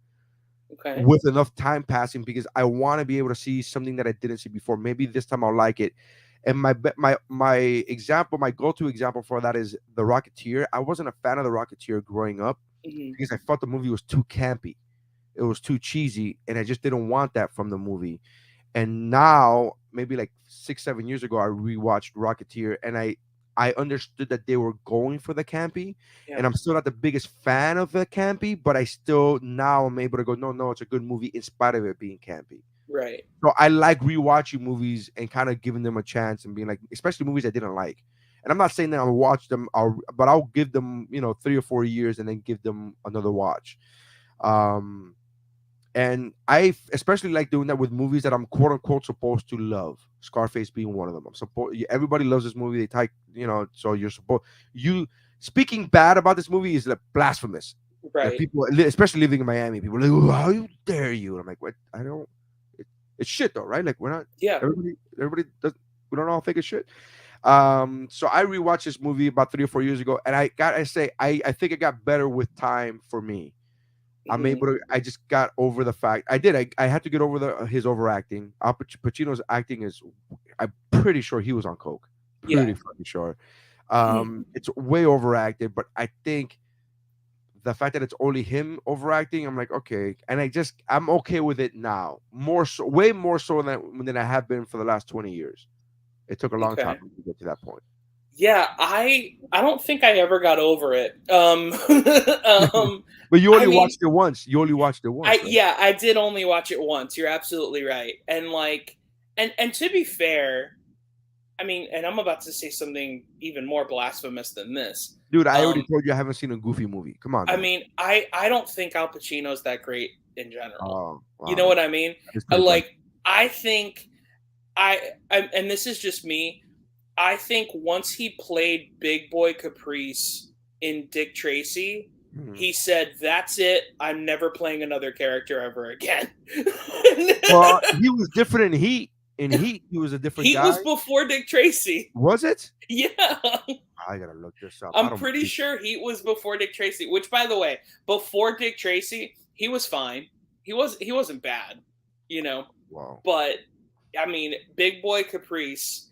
Okay. with enough time passing because I want to be able to see something that I didn't see before. Maybe this time I'll like it. And my example, my go-to example for that is The Rocketeer. I wasn't a fan of The Rocketeer growing up Hmm. because I thought the movie was too campy. It was too cheesy, and I just didn't want that from the movie. And now, maybe like 6, 7 years ago, I rewatched Rocketeer, and I understood that they were going for the campy, and Yeah. I'm still not the biggest fan of the campy, but I still now I'm able to go, no, no, it's a good movie in spite of it being campy. Right. So I like rewatching movies and kind of giving them a chance and being like, especially movies I didn't like. And I'm not saying that I'll watch them, but I'll give them, 3 or 4 years and then give them another watch. Um, and I especially like doing that with movies that I'm quote unquote supposed to love. Scarface being one of them. I'm supposed everybody loves this movie. They type, so you're supposed you speaking bad about this movie is like blasphemous. Like Right. people, especially living in Miami, people are like, "Oh, how you dare you?" And I'm like, "What? I don't." It's shit though, right? Like we're not Yeah. everybody does. We don't all think it's shit. So I rewatched this movie about 3 or 4 years ago, and I say I think it got better with time for me. I'm Hmm. able to. I just got over the fact. I did. I had to get over his overacting. Pacino's acting is. I'm pretty sure he was on coke. Yeah. Pretty fucking sure. It's way overacted, but I think the fact that it's only him overacting, I'm like, okay, and I'm okay with it now. More so, way more so than I have been for the last 20 years. It took a long time Okay. for me to get to that point. Yeah, I don't think I ever got over it. um But you I only mean, watched it once. You only watched it I once, right? yeah, I did only watch it once. You're absolutely right. And like and to be fair, I mean, and I'm about to say something even more blasphemous than this. Dude, I already Um told you I haven't seen a Goofy movie. Come on, I man. mean, I don't think Al Pacino's that great in general. Oh, You wow, know that what I mean? is pretty funny. Like I think and this is just me. I think once he played Big Boy Caprice in Dick Tracy, Mhm. he said, "That's it. I'm never playing another character ever again." Well, he was different in Heat. In Heat, he was a different He guy. was before Dick Tracy. Was it? Yeah. I gotta look this up. I I'm don't pretty believe. sure he was before Dick Tracy, which by the way, before Dick Tracy, he was fine. He wasn't bad, you know. Wow. But I mean, Big Boy Caprice,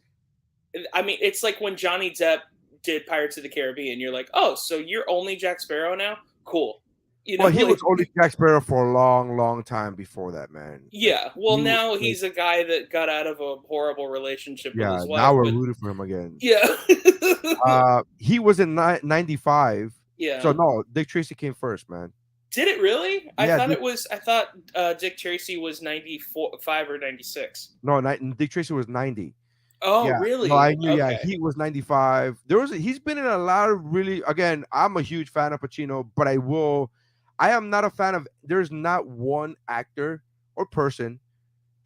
I mean, it's like when Johnny Depp did Pirates of the Caribbean. You're like, oh, so you're only Jack Sparrow now? Cool. You know, Well, he was like, only Jack Sparrow for a long, long time before that, man. Like yeah. Well, now like, he's a guy that got out of a horrible relationship with yeah. his wife, Now we're but rooting for him again. yeah. He was in 95. So Yeah. no, Dick Tracy came first, man. Did it really? I Yeah, thought it was. I thought Dick Tracy was 94, 5 or 96. no, Dick Tracy was 90. Oh, Yeah. No, I really? knew. Yeah, Okay. he was 95. He's been in a lot of really. Again, I'm a huge fan of Pacino, but I am not a fan of. There's not one actor or person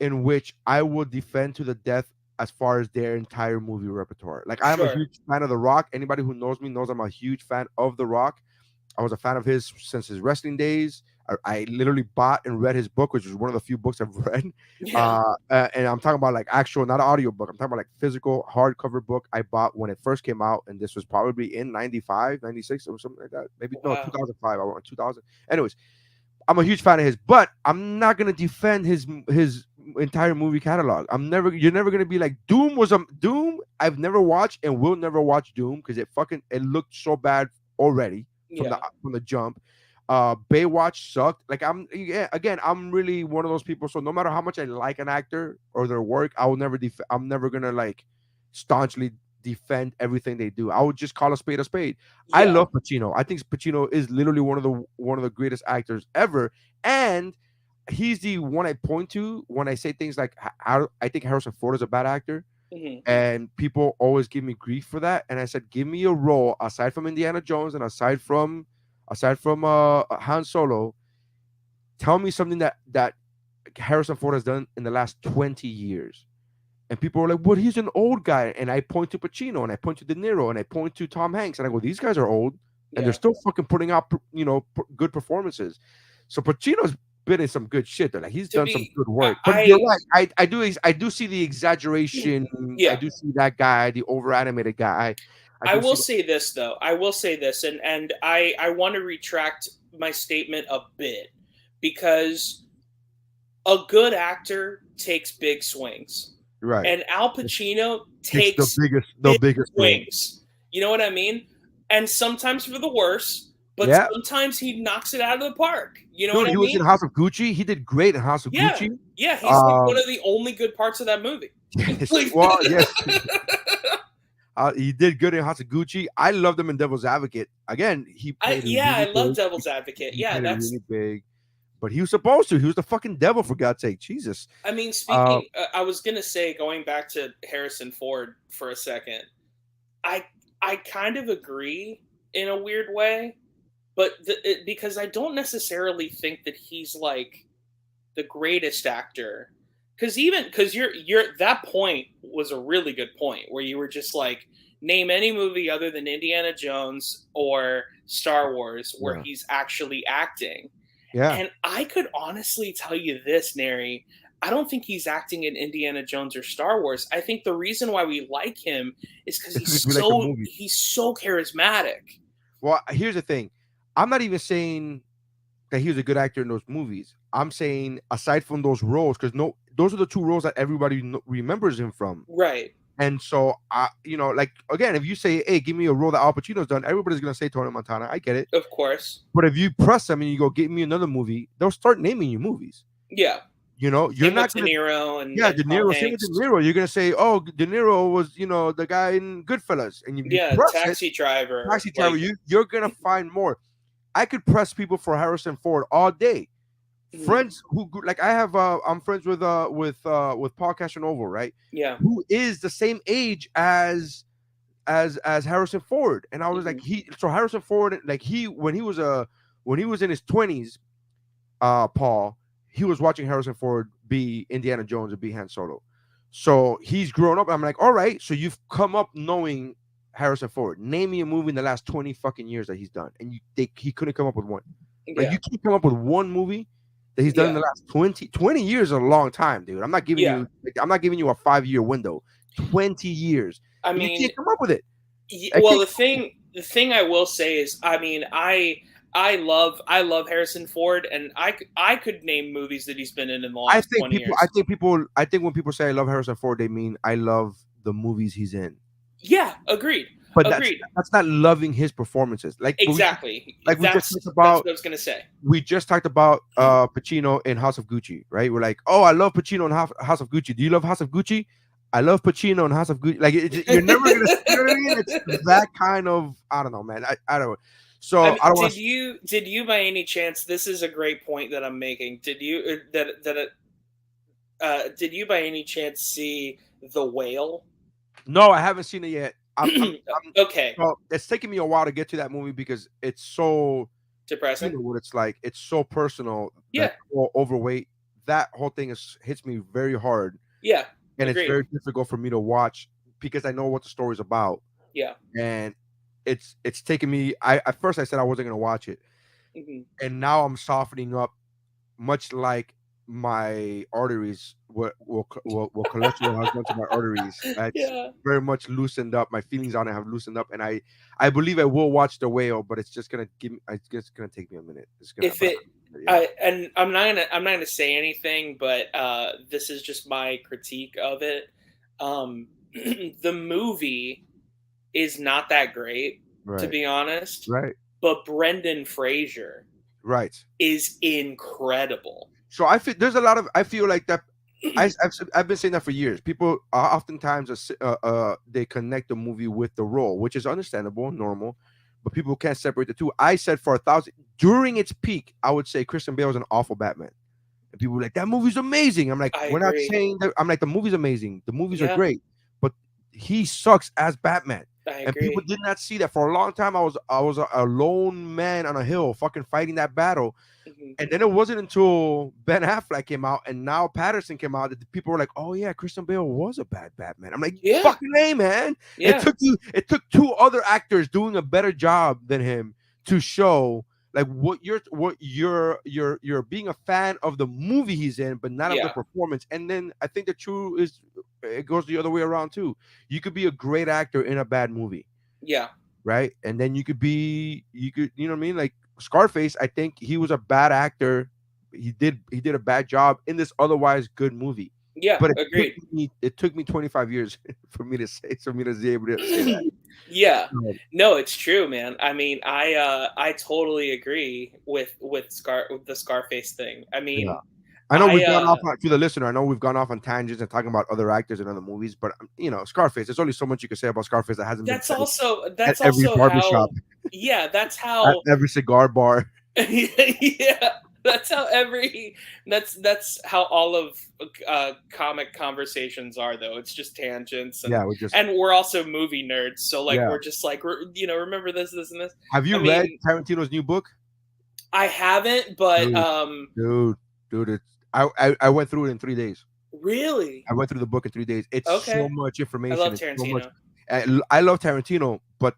in which I will defend to the death as far as their entire movie repertoire. Like I'm a Sure. huge fan of The Rock. Anybody who knows me knows I'm a huge fan of The Rock. I was a fan of his since his wrestling days. I literally bought and read his book, which is one of the few books I've read. Yeah. And I'm talking about like actual, not an audio book. I'm talking about like physical hardcover book I bought when it first came out. And this was probably in 95, 96 or something like that. Maybe no, Wow. 2005. I went 2000. Anyways, I'm a huge fan of his, but I'm not gonna defend his entire movie catalog. You're never gonna be like Doom. I've never watched and will never watch Doom because it looked so bad already Yeah. from the jump. Baywatch sucked. Like yeah, again, I'm really one of those people. So no matter how much I like an actor or their work, I'm never gonna like staunchly defend everything they do. I would just call a spade a spade. I Yeah. love Pacino. I think Pacino is literally one of the greatest actors ever, and he's the one I point to when I say things like I think Harrison Ford is a bad actor, Hmm. and people always give me grief for that. And I said, give me a role aside from Indiana Jones and aside from Han Solo. Tell me something that Harrison Ford has done in the last 20 years. And people are like, "But he's an old guy." And I point to Pacino, and I point to De Niro, and I point to Tom Hanks, and I go, "These guys are old, and they're Yeah. still fucking putting out, good performances." So Pacino's been in some good shit. Though. Like he's To done some be, good work. But you're I, right. I do see the exaggeration. I yeah. do see that guy, the over animated guy. I I do will see that. say this though. I will say this, and I want to retract my statement a bit because a good actor takes big swings, Right. and Al Pacino Takes takes the big biggest swing. swings. You know what I mean? And sometimes for the worse, but Yeah. sometimes he knocks it out of the park. You know what Dude, I he was in mean? House of Gucci. He did great in House of Yeah, Gucci. yeah. He's like one Um, of the only good parts of that movie. Like, well, yes, he did good in House of Gucci. I loved him in Devil's Advocate. Again, he I played yeah, I really love big. Devil's Advocate. He Yeah, played it that's. really big, but he was supposed to. He was the fucking devil for God's sake. Jesus. I mean, Uh, speaking, I was gonna say, going back to Harrison Ford for a second, I I kind of agree in a weird way, but because I don't necessarily think that he's like the greatest actor. Because you're that point was a really good point where you were just like, name any movie other than Indiana Jones or Star Wars where yeah, he's actually acting. yeah. And I could honestly tell you this, Neri. I don't think he's acting in Indiana Jones or Star Wars. I think the reason why we like him is because It's because we like the movie. he's so charismatic. Well, here's the thing. I'm not even saying that he was a good actor in those movies. I'm saying aside from those roles, because no, those are the two roles that everybody remembers him from. Right. And so, like again, if you say, "Hey, give me a role that Al Pacino's done," everybody's gonna say Tony Montana. I get it. Of course. But if you press them and you go, "Give me another movie," they'll start naming you movies. Yeah. You're Same with not De gonna. Niro Yeah, and De Tom Niro. Same with De Hanks. Niro. You're gonna say, "Oh, De Niro was, the guy in Goodfellas," and if you Yeah, press it, Taxi Driver. Taxi Driver, Like, you're gonna find more. I could press people for Harrison Ford all day. mhm, Friends who like I have I'm friends with Paul Casanova, right? yeah. Who is the same age as Harrison Ford. And I was like, Hmm. Harrison Ford, like when he was in his 20s, Paul, he was watching Harrison Ford be Indiana Jones and be Han Solo. So he's grown up. I'm like, all right, so you've come up knowing Harrison Ford. Name me a movie in the last 20 fucking years that he's done. And he couldn't come up with one. Like Yeah. you can't come up with one movie that he's done in Yeah. the last 20 years is a long time, dude. Yeah. I'm not giving you a 5-year window. 20 years. I And you mean, can't come up with it. I well, can't the thing I will say is, I mean, I love Harrison Ford, and I could name movies that he's been in the I last think 20 people years. I think when people say I love Harrison Ford, they mean I love the movies he's in. Yeah, agreed. But Agreed. that's not loving his performances. Exactly. Like we just talked That's about what I was gonna say. Pacino in House of Gucci, right? We're like, oh, I love Pacino in House of Gucci. Do you love House of Gucci? I love Pacino in House of Gucci. Like you're never gonna, you know what I mean? It's that kind of I don't know, man. I don't. I So mean, I don't want to. did you by any chance? This is a great point that I'm making. Did you did you by any chance see The Whale? No, I haven't seen it yet. Okay, Well, it's taking me a while to get to that movie because it's so you depressing. know what it's like. It's so personal. Yeah, That overweight. That whole thing hits me very hard, yeah, and it's agreed. very difficult for me to watch because I know what the story's about, Yeah, and it's taken me. I at first I said I wasn't gonna watch it, hmm and now I'm softening up, much like my arteries, what cholesterol has done to my arteries. It's Yeah. very much loosened up. My feelings on it have loosened up, and I believe I will watch the whale, but it's just gonna give me. It's just gonna take me a minute. It's gonna, If but it yeah, and I'm not gonna say anything, but this is just my critique of it. The movie is not that great, to right, be honest, right, but Brendan Fraser right. is incredible. So I feel there's a lot of I feel like that. I've been saying that for years. People oftentimes they connect the movie with the role, which is understandable and normal, but people can't separate the two. I said for 1,000 during its peak, I would say Christian Bale is an awful Batman, and people were like that movie's amazing. I'm like, I we're not agree. saying that. I'm like the movie's amazing. The movies are Yeah, great, but he sucks as Batman. I And people agree. did not see that for a long time. I was a lone man on a hill, fucking fighting that battle, Mhm. and then it wasn't until Ben Affleck came out and now Patterson came out that the people were like, "Oh yeah, Christian Bale was a bad Batman." I'm like, Yeah, "Fucking hey, man!" It yeah, took you. It took two other actors doing a better job than him to show like what you're being a fan of the movie he's in, but not of the yeah, performance. And then I think the true is it goes the other way around too. You could be a great actor in a bad movie, yeah, right? And then you know what I mean? Like Scarface, I think he was a bad actor. He did a bad job in this otherwise good movie. yeah. But Agreed. it took me 25 years for me to be able to say that. Yeah. Um, No, it's true, man. I mean, I totally agree with the Scarface thing. I yeah. mean, I know I we've gone off to the listener. I know we've gone off on tangents and talking about other actors and other movies, but Scarface. There's only so much you can say about Scarface that hasn't been said at that's every also barbershop, how yeah, that's at how every cigar bar. yeah, that's how every that's how all of comic conversations are though. It's just tangents Yeah, we just and we're also movie nerds, so like yeah. we're just like remember this and this. Have I you read mean, Tarantino's new book? I haven't, but Dude, dude, dude, I went through it in 3 days. really? I went through the book in 3 days. It's so Okay. much I information. love It's so much. Tarantino. I love Tarantino, but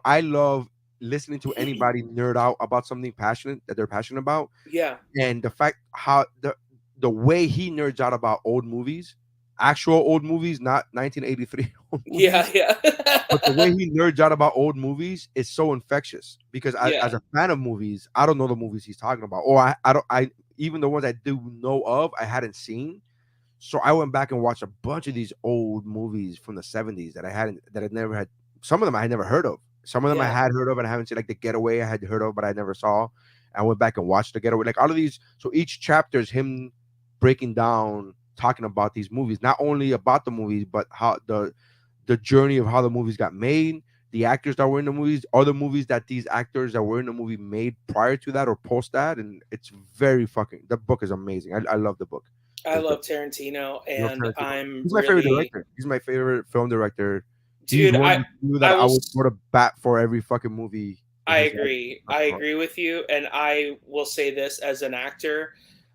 I love listening to anybody nerd out about something passionate that they're passionate about, Yeah. and the fact how the way he nerds out about old movies, actual old movies, not 1983 old Yeah, movies. yeah. But the way he nerds out about old movies is so infectious because as Yeah. a fan of movies, I don't know the movies he's talking about, or I don't I even the ones I do know of, I hadn't seen. So I went back and watched a bunch of these old movies from the 70s that I never had. Some of them I had never heard of. Some of them I Yeah. had heard of and I haven't seen, like The Getaway I had heard of, but I never saw. I went back and watched The Getaway. Like all of these. So each chapter is him breaking down, talking about these movies, not only about the movies, but how the journey of how the movies got made, the actors that were in the movies, other movies that these actors that were in the movie made prior to that or post that, and it's very fucking. The book is amazing. I love the book. I It's love dope. Tarantino I love and Tarantino. I'm He's my favorite really director. He's my favorite film director. He's dude, one of the few that I I will would go to bat for every fucking movie in I his life. agree. I agree with you, and I will say this as an actor,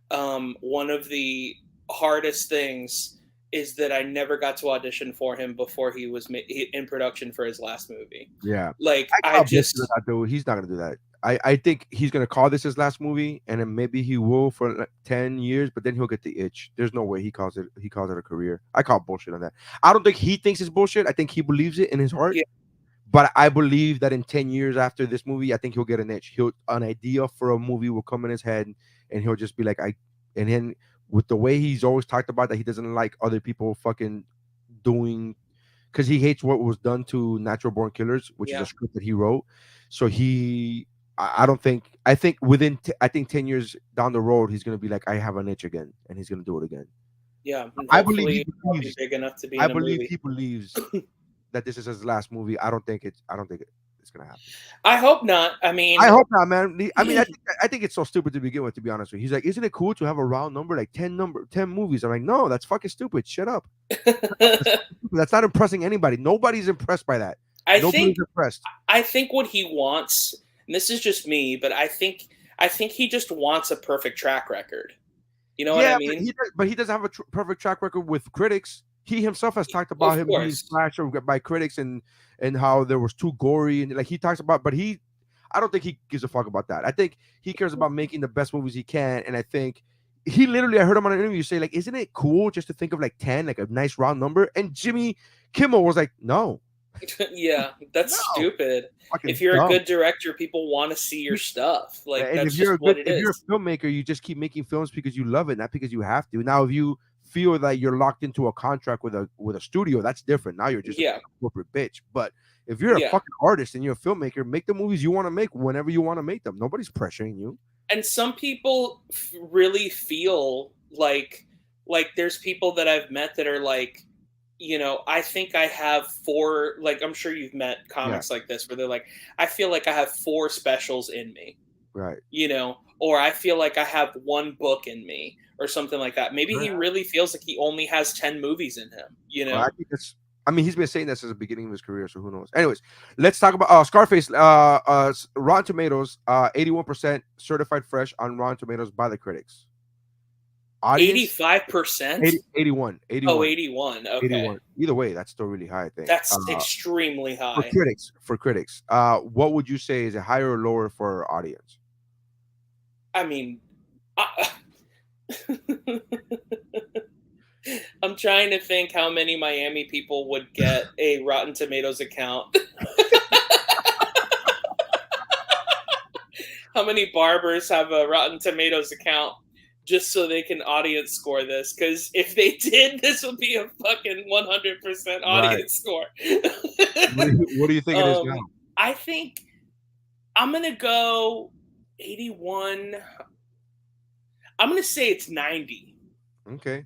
one of the hardest things is that I never got to audition for him before he was in production for his last movie. Yeah. Like I I call bullshit on just that dude. He's not gonna do that. I think he's gonna call this his last movie, and then maybe he will for like 10 years, but then he'll get the itch. There's no way he calls it a career. I call bullshit on that. I don't think he thinks it's bullshit. I think he believes it in his heart. yeah, But I believe that in 10 years after this movie, I think he'll get an itch. He'll an idea for a movie will come in his head, and he'll just be like, and then with the way he's always talked about that he doesn't like other people fucking doing because he hates what was done to Natural Born Killers, which is a yeah, script that he wrote. So I don't think, I think 10 years down the road, he's gonna be like, I have an itch again, and he's gonna do it again. yeah, and I believe he hopefully I'll be believes. big enough to be I in a believe movie. he believes that this is his last movie. I don't think it's gonna happen. I hope not. I I mean, hope not, man. I think it's so stupid to begin with. To be honest with you, he's like, "Isn't it cool to have a round number, like 10 movies?" I'm like, "No, that's fucking stupid. Shut up. That's, fucking stupid. That's not impressing anybody. Nobody's impressed by that. I Nobody's think impressed." I think what he wants, and this is just me, but I think he just wants a perfect track record. You know what I Yeah, but mean? he doesn't have a perfect track record with critics. He himself has talked about Of him being course. slashed by critics and how there was too gory and like he talks about, but I don't think he gives a fuck about that. I think he cares about making the best movies he can, and I think he literally, I heard him on an interview say, like, isn't it cool just to think of like 10, like a nice round number? And Jimmy Kimmel was like, no, Yeah, that's no, stupid. If fucking you're a dumb. good director, people want to see your stuff. Like And that's just what it if you're is. a filmmaker, you just keep making films because you love it, not because you have to. Now, if you feel that you're locked into a contract with a studio, that's different. Now you're just a Yeah, corporate bitch. But if you're a yeah. fucking artist and you're a filmmaker, make the movies you want to make whenever you want to make them. Nobody's pressuring you. And some people really feel like there's people that I've met that are like, I think I have four, like I'm sure you've met Yeah, comics like this where they're like, I feel like I have four specials in me, right. or I feel like I have one book in me or something like that. Maybe Right. he really feels like he only has 10 movies in Well, I him. think that's. I mean, he's been saying that since the beginning of his career, so who knows? Anyways, let's talk about Scarface. Rotten Tomatoes, 81% certified fresh on Rotten Tomatoes by the critics. Audience, 85%? 80, 81, Oh, 81, 81. Okay. 81. Either way, that's still really high, I think. That's extremely For high. critics, what would you say is it higher or lower for audience? I mean, I, I'm trying to think how many Miami people would get a Rotten Tomatoes account. How many barbers have a Rotten Tomatoes account just so they can audience score this? Because if they did, this would be a fucking 100% Right. audience score. What do you think it is now? I think I'm going to go 81. I'm going to say it's 90. Okay.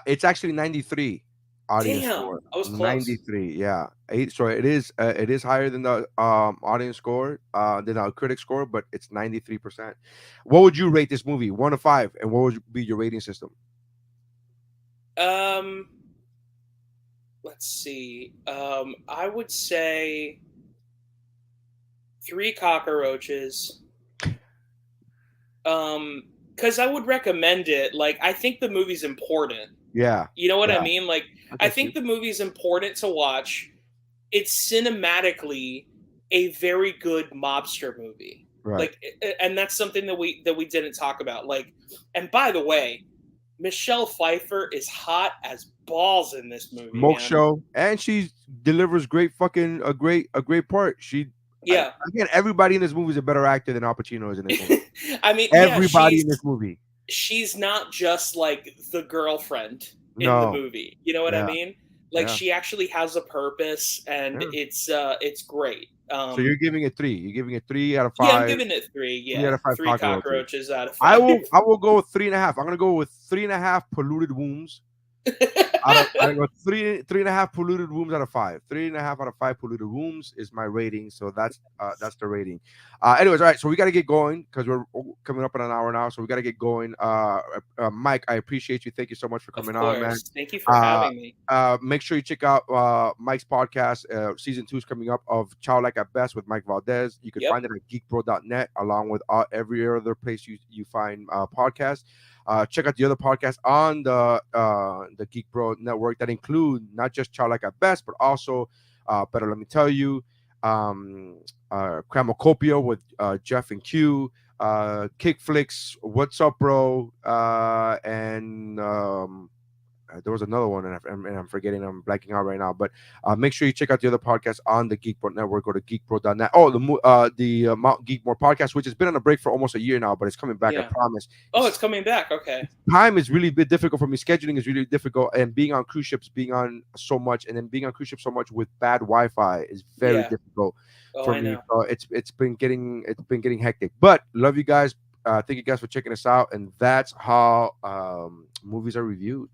It's actually 93 audience Damn, score. I was close. 93, yeah. So it is higher than the audience score, than our critic score, but it's 93%. What would you rate this movie? 1 to 5, and what would be your rating system? Um, let's see. I would say 3 cockroaches. Because I would recommend it. Like, I think the movie's important. Yeah. You know what I Yeah. mean? Like, I I get you. think the movie's important to watch. It's cinematically a very good mobster movie. Right. Like, and that's something that we didn't talk about. Like, and by the way, Michelle Pfeiffer is hot as balls in this movie, Smoke man. show, and she delivers a great part. Yeah. Again, everybody in this movie is a better actor than Al Pacino is in this movie. I mean, yeah, Everybody in this movie. she's not just like the girlfriend in the No. movie. You know what I Yeah. mean? Like Yeah. she actually has a purpose, and Yeah. it's great. So you're giving it 3. You're giving it 3 out of Yeah, I'm 5. giving it 3. 3 out Yeah, of 5 3 cockroaches. cockroaches out of I 5. will go with 3.5. I'm gonna go with 3.5 polluted wombs. I go three and a half polluted rooms out of 5. 3.5 out of 5 polluted rooms is my rating. So that's the rating. Anyways, all right. So we got to get going because we're coming up in an hour now. So we got to get going. Mike, I appreciate you. Thank you so much for Of coming on, man. course. Thank you for having me. Make sure you check out Mike's podcast. Season 2 is coming up of Childlike at Best with Mike Valdez. You can Yep. find it at geekpro.net along with every other place you find podcasts. Check out the other podcasts on the Geek Bro Network that include not just Childlike at Best, but also Better Let Me Tell You, Cramocopia with Jeff and Q, Kickflix, What's Up, Bro, and there was another one, and I'm forgetting. I'm blanking out right now. But make sure you check out the other podcasts on the Geek Bro Network. Go to geekbro.net. Oh, the Mount Geekmore podcast, which has been on a break for almost a year now, but it's coming back. I Yeah. promise. Oh, it's coming back. Okay. Time is really a bit difficult for me. Scheduling is really difficult, and being on cruise ships, being on so much, and then being on cruise ships so much with bad Wi-Fi is very Yeah. difficult Oh, for I me. know. So it's been getting hectic. But love you guys. Thank you guys for checking us out, and that's how movies are reviewed.